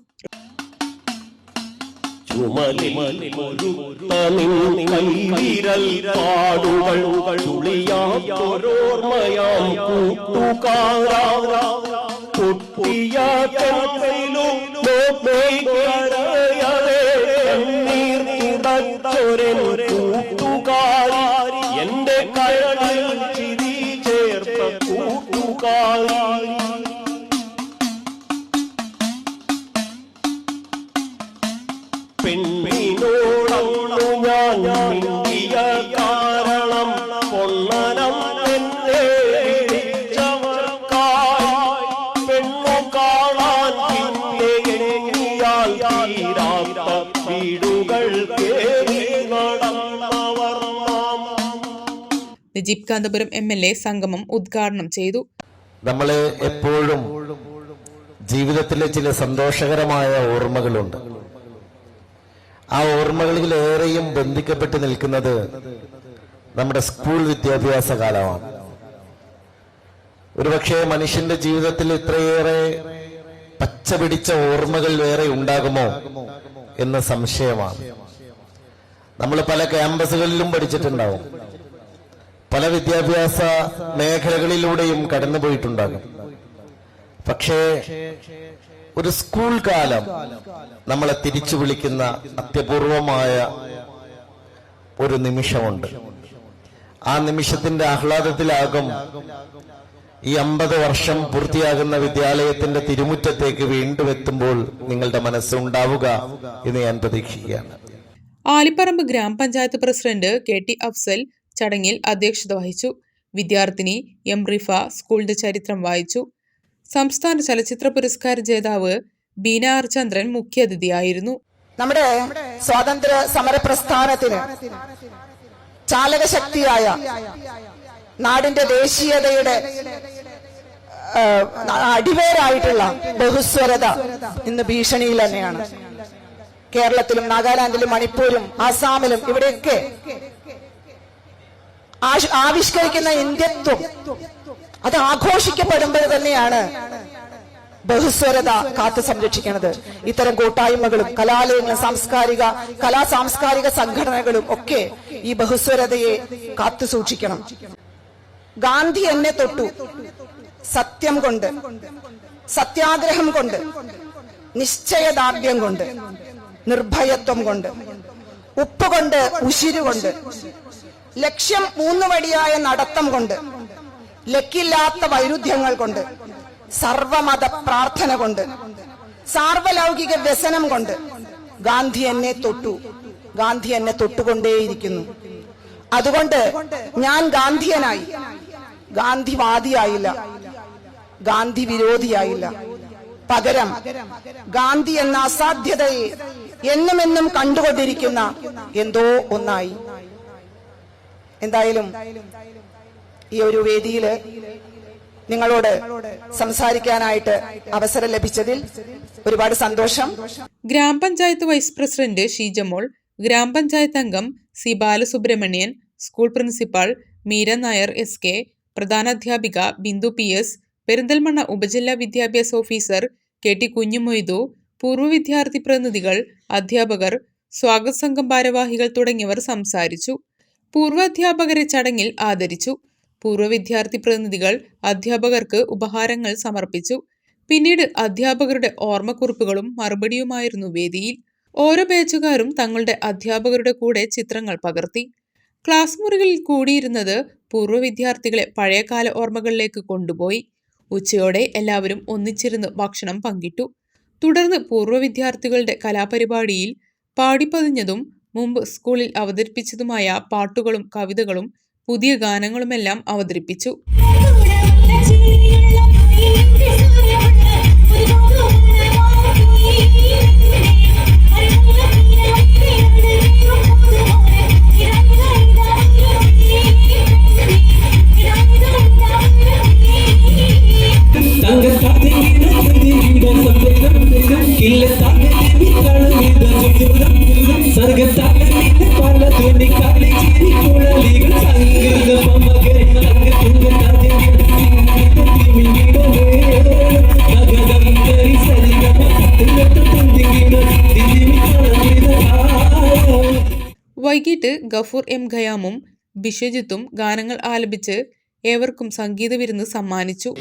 എന്റെ കരളിൽ ചിരി ചേർത്ത കൂട്ടുകാരി പെണ്ണിനോടു ഞാൻ മിണ്ടിയ കാരണം പൊന്നനം എന്നെ വിളിച്ചവർക്കായി പെണ്ണു കാണാൻ പിന്നെ എണ്ണിയാൽ തീരാത്ത വീടുകൾ കേറി നടന്നവർ. നജീബ് കാന്തപുരം MLA സംഗമം ഉദ്ഘാടനം ചെയ്തു. നമ്മൾ എപ്പോഴും ജീവിതത്തിലെ ചില സന്തോഷകരമായ ഓർമ്മകളുണ്ട്. ആ ഓർമ്മകളിൽ ഏറെയും ബന്ധിക്കപ്പെട്ട് നിൽക്കുന്നത് നമ്മുടെ സ്കൂൾ വിദ്യാഭ്യാസ കാലമാണ്. ഒരുപക്ഷെ മനുഷ്യന്റെ ജീവിതത്തിൽ ഇത്രയേറെ പച്ച പിടിച്ച ഓർമ്മകൾ വേറെ ഉണ്ടാകുമോ എന്ന സംശയമാണ്. നമ്മൾ പല ക്യാമ്പസുകളിലും പഠിച്ചിട്ടുണ്ടാവും, പല വിദ്യാഭ്യാസ മേഖലകളിലൂടെയും കടന്നുപോയിട്ടുണ്ടാകും. പക്ഷേ ഒരു സ്കൂൾ കാലം നമ്മളെ തിരിച്ചു വിളിക്കുന്ന അത്യപൂർവമായ ഒരു നിമിഷമുണ്ട്. ആ നിമിഷത്തിന്റെ ആഹ്ലാദത്തിലാകും ഈ 50 വർഷം പൂർത്തിയാകുന്ന വിദ്യാലയത്തിന്റെ തിരുമുറ്റത്തേക്ക് വീണ്ടും എത്തുമ്പോൾ നിങ്ങളുടെ മനസ്സുണ്ടാവുക എന്ന് ഞാൻ പ്രതീക്ഷിക്കുകയാണ്. ആലിപ്പറമ്പ് ഗ്രാമപഞ്ചായത്ത് പ്രസിഡന്റ് KT അഫ്സൽ ചടങ്ങിൽ അധ്യക്ഷത വഹിച്ചു. വിദ്യാർത്ഥിനി M റിഫ സ്കൂളിന്റെ ചരിത്രം വായിച്ചു. സംസ്ഥാന ചലച്ചിത്ര പുരസ്കാര ജേതാവ് ബീന ആർ ചന്ദ്രൻ മുഖ്യാതിഥിയായിരുന്നു. നമ്മുടെ സ്വാതന്ത്ര്യ സമര പ്രസ്ഥാനത്തിന് ചാലകശക്തിയായ നാടിന്റെ ദേശീയതയുടെ അടിവേരായിട്ടുള്ള ബഹുസ്വരത ഇന്ന് ഭീഷണിയിൽ തന്നെയാണ്. കേരളത്തിലും നാഗാലാൻഡിലും മണിപ്പൂരും ആസാമിലും ഇവിടെയൊക്കെ ആവിഷ്കരിക്കുന്ന ഇന്ത്യത്വം അത് ആഘോഷിക്കപ്പെടുമ്പോൾ തന്നെയാണ് ബഹുസ്വരത കാത്തു സംരക്ഷിക്കുന്നത്. ഇത്തരം കൂട്ടായ്മകളും കലാലയങ്ങളും സാംസ്കാരിക സംഘടനകളും ഒക്കെ ഈ ബഹുസ്വരതയെ കാത്തു സൂക്ഷിക്കണം. ഗാന്ധി എന്നെ തൊട്ടു സത്യം കൊണ്ട്, സത്യാഗ്രഹം കൊണ്ട്, നിശ്ചയദാർഢ്യം കൊണ്ട്, നിർഭയത്വം കൊണ്ട്, ഉപ്പുകൊണ്ട്, ഉശിരുകൊണ്ട്, ലക്ഷ്യം മൂന്നുവടിയായ നടത്തം കൊണ്ട്, ലക്കില്ലാത്ത വൈരുദ്ധ്യങ്ങൾ കൊണ്ട്, സർവമത പ്രാർത്ഥന കൊണ്ട്, സാർവലൗകിക വ്യസനം കൊണ്ട് ഗാന്ധി എന്നെ തൊട്ടു. ഗാന്ധി എന്നെ തൊട്ടുകൊണ്ടേയിരിക്കുന്നു. അതുകൊണ്ട് ഞാൻ ഗാന്ധിയനായി. ഗാന്ധിവാദിയായില്ല, ഗാന്ധി വിരോധിയായില്ല. പകരം ഗാന്ധി എന്ന അസാധ്യതയെ എന്നുമെന്നും കണ്ടുകൊണ്ടിരിക്കുന്ന എന്തോ ഒന്നായി. എന്തായാലും ഈ ഒരു വേദിയില് നിങ്ങളോട് സംസാരിക്കാനായിട്ട് അവസരം ലഭിച്ചതിൽ ഒരുപാട് സന്തോഷം. ഗ്രാമപഞ്ചായത്ത് വൈസ് പ്രസിഡന്റ് ഷീജമോൾ, ഗ്രാമപഞ്ചായത്ത് അംഗം C Balasubramanian, school principal Meera Nair SK, പ്രധാനാധ്യാപിക ബിന്ദു PS, പെരിന്തൽമണ്ണ ഉപജില്ലാ വിദ്യാഭ്യാസ ഓഫീസർ KT കുഞ്ഞുമൊയ്തു, പൂർവ്വ വിദ്യാർത്ഥി പ്രതിനിധികൾ, അധ്യാപകർ, സ്വാഗത സംഘം ഭാരവാഹികൾ തുടങ്ങിയവർ സംസാരിച്ചു. പൂർവ്വ അധ്യാപകരെ ചടങ്ങിൽ ആദരിച്ചു. പൂർവ്വ വിദ്യാർത്ഥി പ്രതിനിധികൾ അധ്യാപകർക്ക് ഉപഹാരങ്ങൾ സമർപ്പിച്ചു. പിന്നീട് അധ്യാപകരുടെ ഓർമ്മക്കുറിപ്പുകളും മറുപടിയുമായിരുന്നു വേദിയിൽ. ഓരോ ബാച്ചുകാരും തങ്ങളുടെ അധ്യാപകരുടെ കൂടെ ചിത്രങ്ങൾ പകർത്തി. ക്ലാസ് മുറികളിൽ കൂടിയിരുന്നത് പൂർവ്വ വിദ്യാർത്ഥികളെ പഴയകാല ഓർമ്മകളിലേക്ക് കൊണ്ടുപോയി. ഉച്ചയോടെ എല്ലാവരും ഒന്നിച്ചിരുന്ന് ഭക്ഷണം പങ്കിട്ടു. തുടർന്ന് പൂർവ്വ വിദ്യാർത്ഥികളുടെ കലാപരിപാടിയിൽ പാടിപ്പതിഞ്ഞതും മുമ്പ് സ്കൂളിൽ അവതരിപ്പിച്ചതുമായ പാട്ടുകളും കവിതകളും പുതിയ ഗാനങ്ങളുമെല്ലാം അവതരിപ്പിച്ചു. വൈകിട്ട് ഗഫൂർ M ഖയാമും ബിശ്വജിത്തും ഗാനങ്ങൾ ആലപിച്ച് ഏവർക്കും സംഗീത വിരുന്ന് സമ്മാനിച്ചു.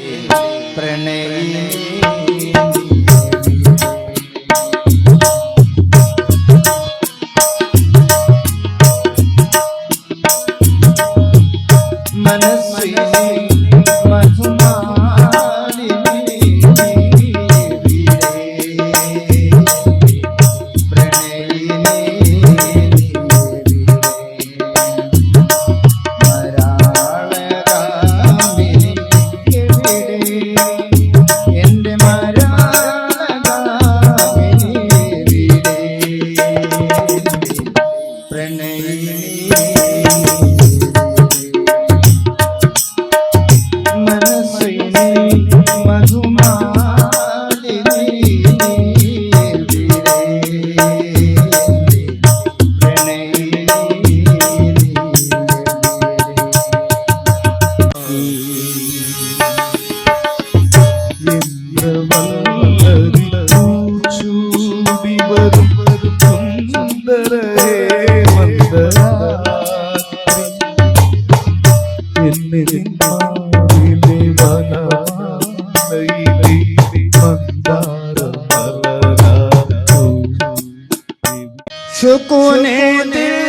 सुकूने दिल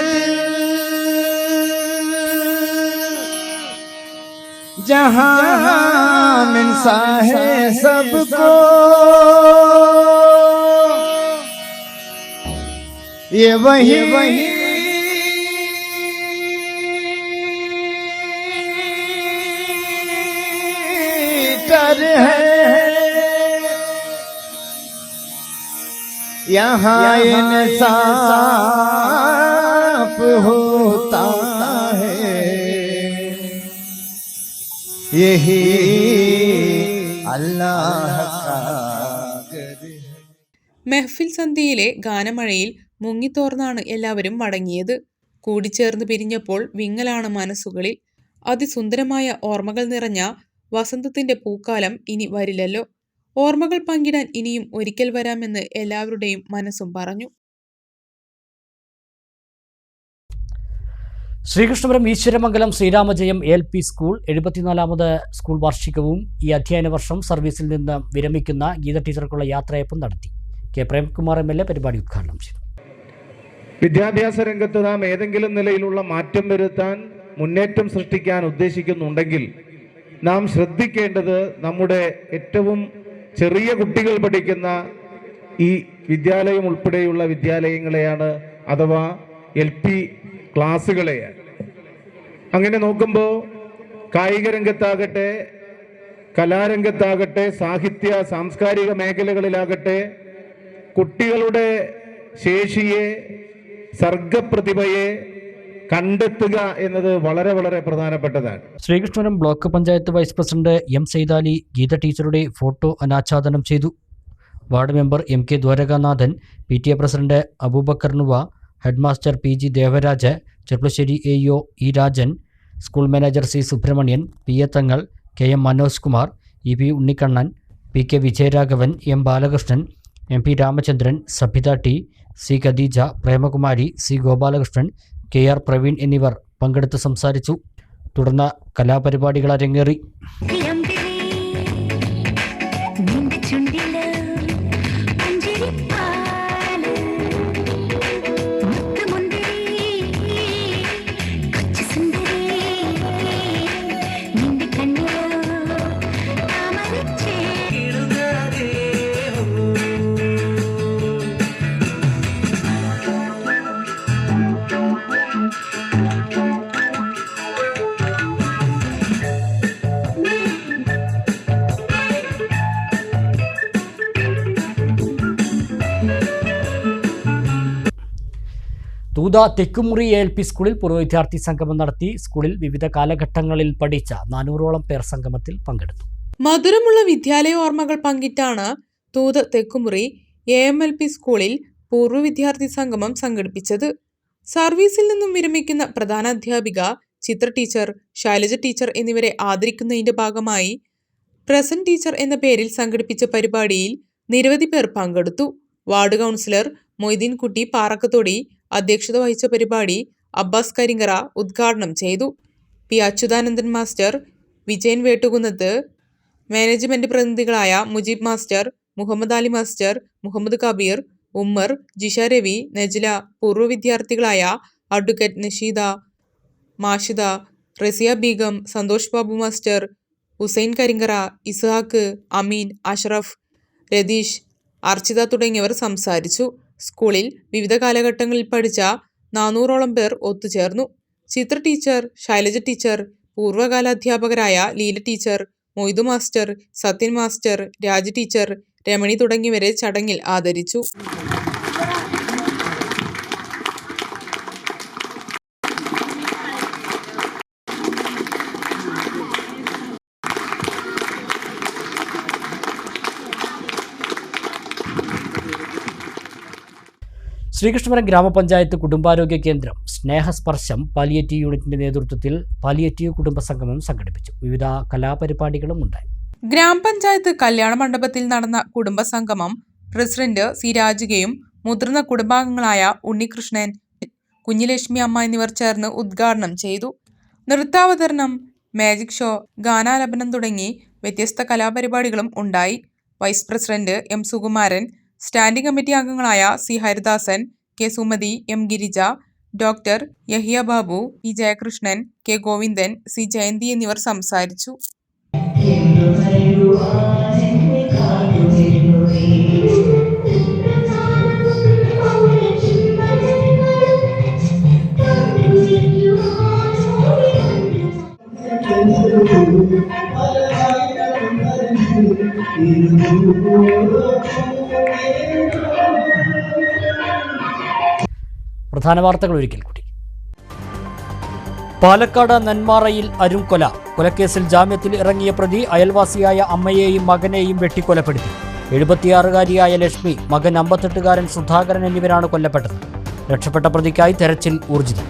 जहां मिलता है सबको, ये वही कर है यहाँ इंसाफ होता है यही अल्लाह का। മെഹ്ഫിൽ സന്ധ്യയിലെ ഗാനമഴയിൽ മുങ്ങിത്തോർന്നാണ് എല്ലാവരും മടങ്ങിയത്. കൂടിച്ചേർന്ന് പിരിഞ്ഞപ്പോൾ വിങ്ങലാണ് മനസ്സുകളിൽ. അതിസുന്ദരമായ ഓർമ്മകൾ നിറഞ്ഞ വസന്തത്തിന്റെ പൂക്കാലം ഇനി വരില്ലല്ലോ. ഓർമ്മകൾ പങ്കിടാൻ ഇനിയും ഒരിക്കൽ വരാമെന്ന് എല്ലാവരുടെയും മനസ്സും പറഞ്ഞു. Sreekrishnapuram Eeswaramangalam Sreeramajayam LP school 74ാമത് school വാർഷികവും ഈ അധ്യയന വർഷം സർവീസിൽ നിന്ന് വിരമിക്കുന്ന ഗീത ടീച്ചർക്കുള്ള യാത്രയപ്പം നടത്തി. കെ പ്രേംകുമാർ MLA പരിപാടി ഉദ്ഘാടനം ചെയ്തു. വിദ്യാഭ്യാസ രംഗത്ത് നാം ഏതെങ്കിലും നിലയിലുള്ള മാറ്റം വരുത്താൻ, മുന്നേറ്റം സൃഷ്ടിക്കാൻ ഉദ്ദേശിക്കുന്നുണ്ടെങ്കിൽ നാം ശ്രദ്ധിക്കേണ്ടത് നമ്മുടെ ഏറ്റവും ചെറിയ കുട്ടികൾ പഠിക്കുന്ന ഈ വിദ്യാലയം ഉൾപ്പെടെയുള്ള വിദ്യാലയങ്ങളെയാണ്, അഥവാ LP ക്ലാസ്സുകളെയാണ്. അങ്ങനെ നോക്കുമ്പോൾ കായിക രംഗത്താകട്ടെ, കലാരംഗത്താകട്ടെ, സാഹിത്യ സാംസ്കാരിക മേഖലകളിലാകട്ടെ കുട്ടികളുടെ ശേഷിയെ, സർഗപ്രതിഭയെ കണ്ടെത്തുക എന്നത് വളരെ വളരെ പ്രധാനപ്പെട്ടതാണ്. Sreekrishnapuram block panchayat vice president M Saidali Geetha ടീച്ചറുടെ ഫോട്ടോ അനാച്ഛാദനം ചെയ്തു. Ward member MK Dwarakanathan, PTA president Aboobacker Nuva, headmaster PG Devaraj, Cherppassery AEO E Rajan, school manager C Subramanian, PA Thangal, KM Manoj Kumar, EP Unnikannan, PK Vijayaraghavan, M Balakrishnan, MP Ramachandran, Sabitha T, C Khadeeja, Premakumari, C Gopalakrishnan, KR Praveen എന്നിവർ പങ്കെടുത്ത് സംസാരിച്ചു. തുടർന്ന് കലാപരിപാടികൾ അരങ്ങേറി. തൂത തെക്കുമുറി LP സ്കൂളിൽ പൂർവ്വ വിദ്യാർത്ഥി സംഗമം നടത്തി. സ്കൂളിൽ വിവിധ കാലഘട്ടങ്ങളിൽ പഠിച്ച 400ഓളം പേർ സംഗമത്തിൽ പങ്കെടുത്തു. മധുരമുള്ള വിദ്യാലയ ഓർമ്മകൾ പങ്കിട്ടാണ് തൂത തെക്കുമുറി AMLP സ്കൂളിൽ പൂർവ്വ വിദ്യാർത്ഥി സംഗമം സംഘടിപ്പിച്ചത്. സർവീസിൽ നിന്നും വിരമിക്കുന്ന പ്രധാന അധ്യാപിക ചിത്ര ടീച്ചർ, ശൈലജ ടീച്ചർ എന്നിവരെ ആദരിക്കുന്നതിന്റെ ഭാഗമായി പ്രസന്റ് ടീച്ചർ എന്ന പേരിൽ സംഘടിപ്പിച്ച പരിപാടിയിൽ നിരവധി പേർ പങ്കെടുത്തു. വാർഡ് കൗൺസിലർ മൊയ്തീൻ കുട്ടി പാറക്കത്തോടി അധ്യക്ഷത വഹിച്ച പരിപാടി അബ്ബാസ് കരിങ്കറ ഉദ്ഘാടനം ചെയ്തു. P Achuthanandan master, Vijayan Vettukunnath, management പ്രതിനിധികളായ മുജീബ് മാസ്റ്റർ, മുഹമ്മദ് അലി മാസ്റ്റർ, മുഹമ്മദ് കബീർ, ഉമ്മർ, ജിഷ രവി, നജ്ല, പൂർവ്വ വിദ്യാർത്ഥികളായ അഡ്വക്കേറ്റ് നഷീദ, മാഷിദ, റസിയ ബീഗം, സന്തോഷ് ബാബു മാസ്റ്റർ, ഹുസൈൻ കരിങ്കറ, ഇസ്ഹാഖ്, അമീൻ, അഷ്റഫ്, രതീഷ്, അർച്ചിത തുടങ്ങിയവർ സംസാരിച്ചു. സ്കൂളിൽ വിവിധ കാലഘട്ടങ്ങളിൽ പഠിച്ച 400ഓളം പേർ ഒത്തുചേർന്നു. ചിത്ര ടീച്ചർ, ശൈലജ ടീച്ചർ, പൂർവ്വകാല അധ്യാപകരായ Leela teacher, Moidu master, Sathyan master, Raja teacher, Ramani തുടങ്ങിയവരെ ചടങ്ങിൽ ആദരിച്ചു. ശ്രീകൃഷ്ണപുരം ഗ്രാമപഞ്ചായത്ത് കുടുംബാരോഗ്യ കേന്ദ്രം സ്നേഹസ്പർശം പാലിയേറ്റീവ് യൂണിറ്റിന്റെ നേതൃത്വത്തിൽ പാലിയേറ്റീവ് കുടുംബ സംഗമം സംഘടിപ്പിച്ചു. വിവിധ കലാപരിപാടികളും ഉണ്ടായി. ഗ്രാമപഞ്ചായത്ത് കല്യാണ മണ്ഡപത്തിൽ നടന്ന കുടുംബ സംഗമം പ്രസിഡന്റ് C രാജികയും മുതിർന്ന കുടുംബാംഗങ്ങളായ ഉണ്ണികൃഷ്ണൻ, കുഞ്ഞിലക്ഷ്മി അമ്മ എന്നിവർ ചേർന്ന് ഉദ്ഘാടനം ചെയ്തു. നൃത്താവതരണം, മാജിക് ഷോ, ഗാനാലാപനം തുടങ്ങി വ്യത്യസ്ത കലാപരിപാടികളും ഉണ്ടായി. Vice president M Sukumaran, standing committee അംഗങ്ങളായ C Haridasan, K Sumathi, M Girija, doctor Yahiya Babu, E Jayakrishnan, K Govindan, C Jayanthi എന്നിവർ സംസാരിച്ചു. പ്രധാന വാർത്തകൾ ഒരിക്കൽ കൂടി. പാലക്കാട് നെന്മാറയിൽ അരുംകൊല. കൊലക്കേസിൽ ജാമ്യത്തിൽ ഇറങ്ങിയ പ്രതി അയൽവാസിയായ അമ്മയെയും മകനെയും വെട്ടിക്കൊലപ്പെടുത്തി. 76-കാരിയായ ലക്ഷ്മി, മകൻ 58-കാരൻ സുധാകരൻ എന്നിവരാണ് കൊല്ലപ്പെട്ടത്. രക്ഷപ്പെട്ട പ്രതിക്കായി തെരച്ചിൽ ഊർജിതം.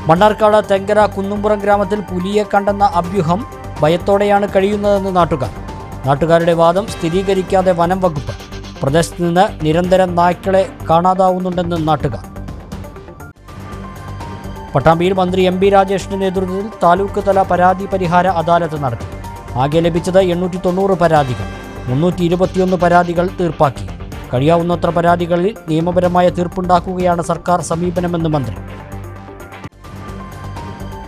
മണ്ണാർക്കാട് തെങ്കര കുന്നുംപുറം ഗ്രാമത്തിൽ പുലിയെ കണ്ടെന്ന അഭ്യൂഹം ഭയത്തോടെയാണ് കഴിയുന്നതെന്ന് നാട്ടുകാരുടെ വാദം സ്ഥിരീകരിക്കാതെ വനം വകുപ്പ്. പ്രദേശത്ത് നിന്ന് നിരന്തരം നായ്ക്കളെ കാണാതാവുന്നുണ്ടെന്ന് നാട്ടുകാർ. പട്ടാമ്പിയിൽ മന്ത്രി എം.ബി. രാജേഷിന്റെ നേതൃത്വത്തിൽ താലൂക്ക് തല പരാതി പരിഹാര അദാലത്ത് നടത്തി. ആകെ ലഭിച്ചത് 890 പരാതികൾ. 321 പരാതികൾ തീർപ്പാക്കി. കഴിയാവുന്നത്ര പരാതികളിൽ നിയമപരമായ തീർപ്പുണ്ടാക്കുകയാണ് സർക്കാർ സമീപനമെന്ന് മന്ത്രി.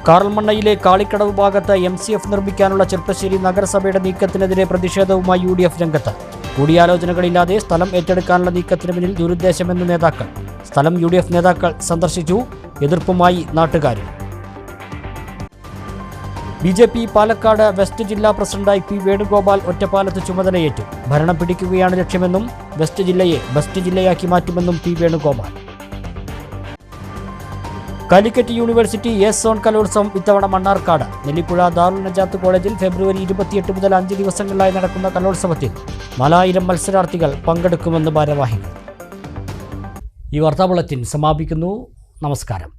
കാറൽമണ്ണയിലെ കാളിക്കടവ് ഭാഗത്ത് MCF നിർമ്മിക്കാനുള്ള ചെർപ്പശ്ശേരി നഗരസഭയുടെ നീക്കത്തിനെതിരെ പ്രതിഷേധവുമായി UDF രംഗത്ത്. കൂടിയാലോചനകളില്ലാതെ സ്ഥലം ഏറ്റെടുക്കാനുള്ള നീക്കത്തിന് പിന്നിൽ ദുരുദ്ദേശമെന്ന് നേതാക്കൾ. സ്ഥലം UDF നേതാക്കൾ സന്ദർശിച്ചു. എതിർപ്പുമായി നാട്ടുകാരും. BJP പാലക്കാട് വെസ്റ്റ് ജില്ലാ പ്രസിഡന്റായി P. വേണുഗോപാൽ ഒറ്റപ്പാലത്ത് ചുമതലയേറ്റു. ഭരണം പിടിക്കുകയാണ് ലക്ഷ്യമെന്നും വെസ്റ്റ് ജില്ലയെ ബെസ്റ്റ് ജില്ലയാക്കി മാറ്റുമെന്നും P. Venugopal. Calicut university zone കലോത്സവം ഇത്തവണ മണ്ണാർക്കാട്. നെല്ലിപ്പുഴ ദാറുൽ നജാത്ത് കോളേജിൽ ഫെബ്രുവരി 28 മുതൽ 5 ദിവസങ്ങളിലായി നടക്കുന്ന കലോത്സവത്തിൽ 4000 മത്സരാർത്ഥികൾ പങ്കെടുക്കുമെന്ന് ഭാരവാഹികൾ. ഈ വാർത്താ ബുള്ളറ്റിൻ സമാപിക്കുന്നു. നമസ്കാരം.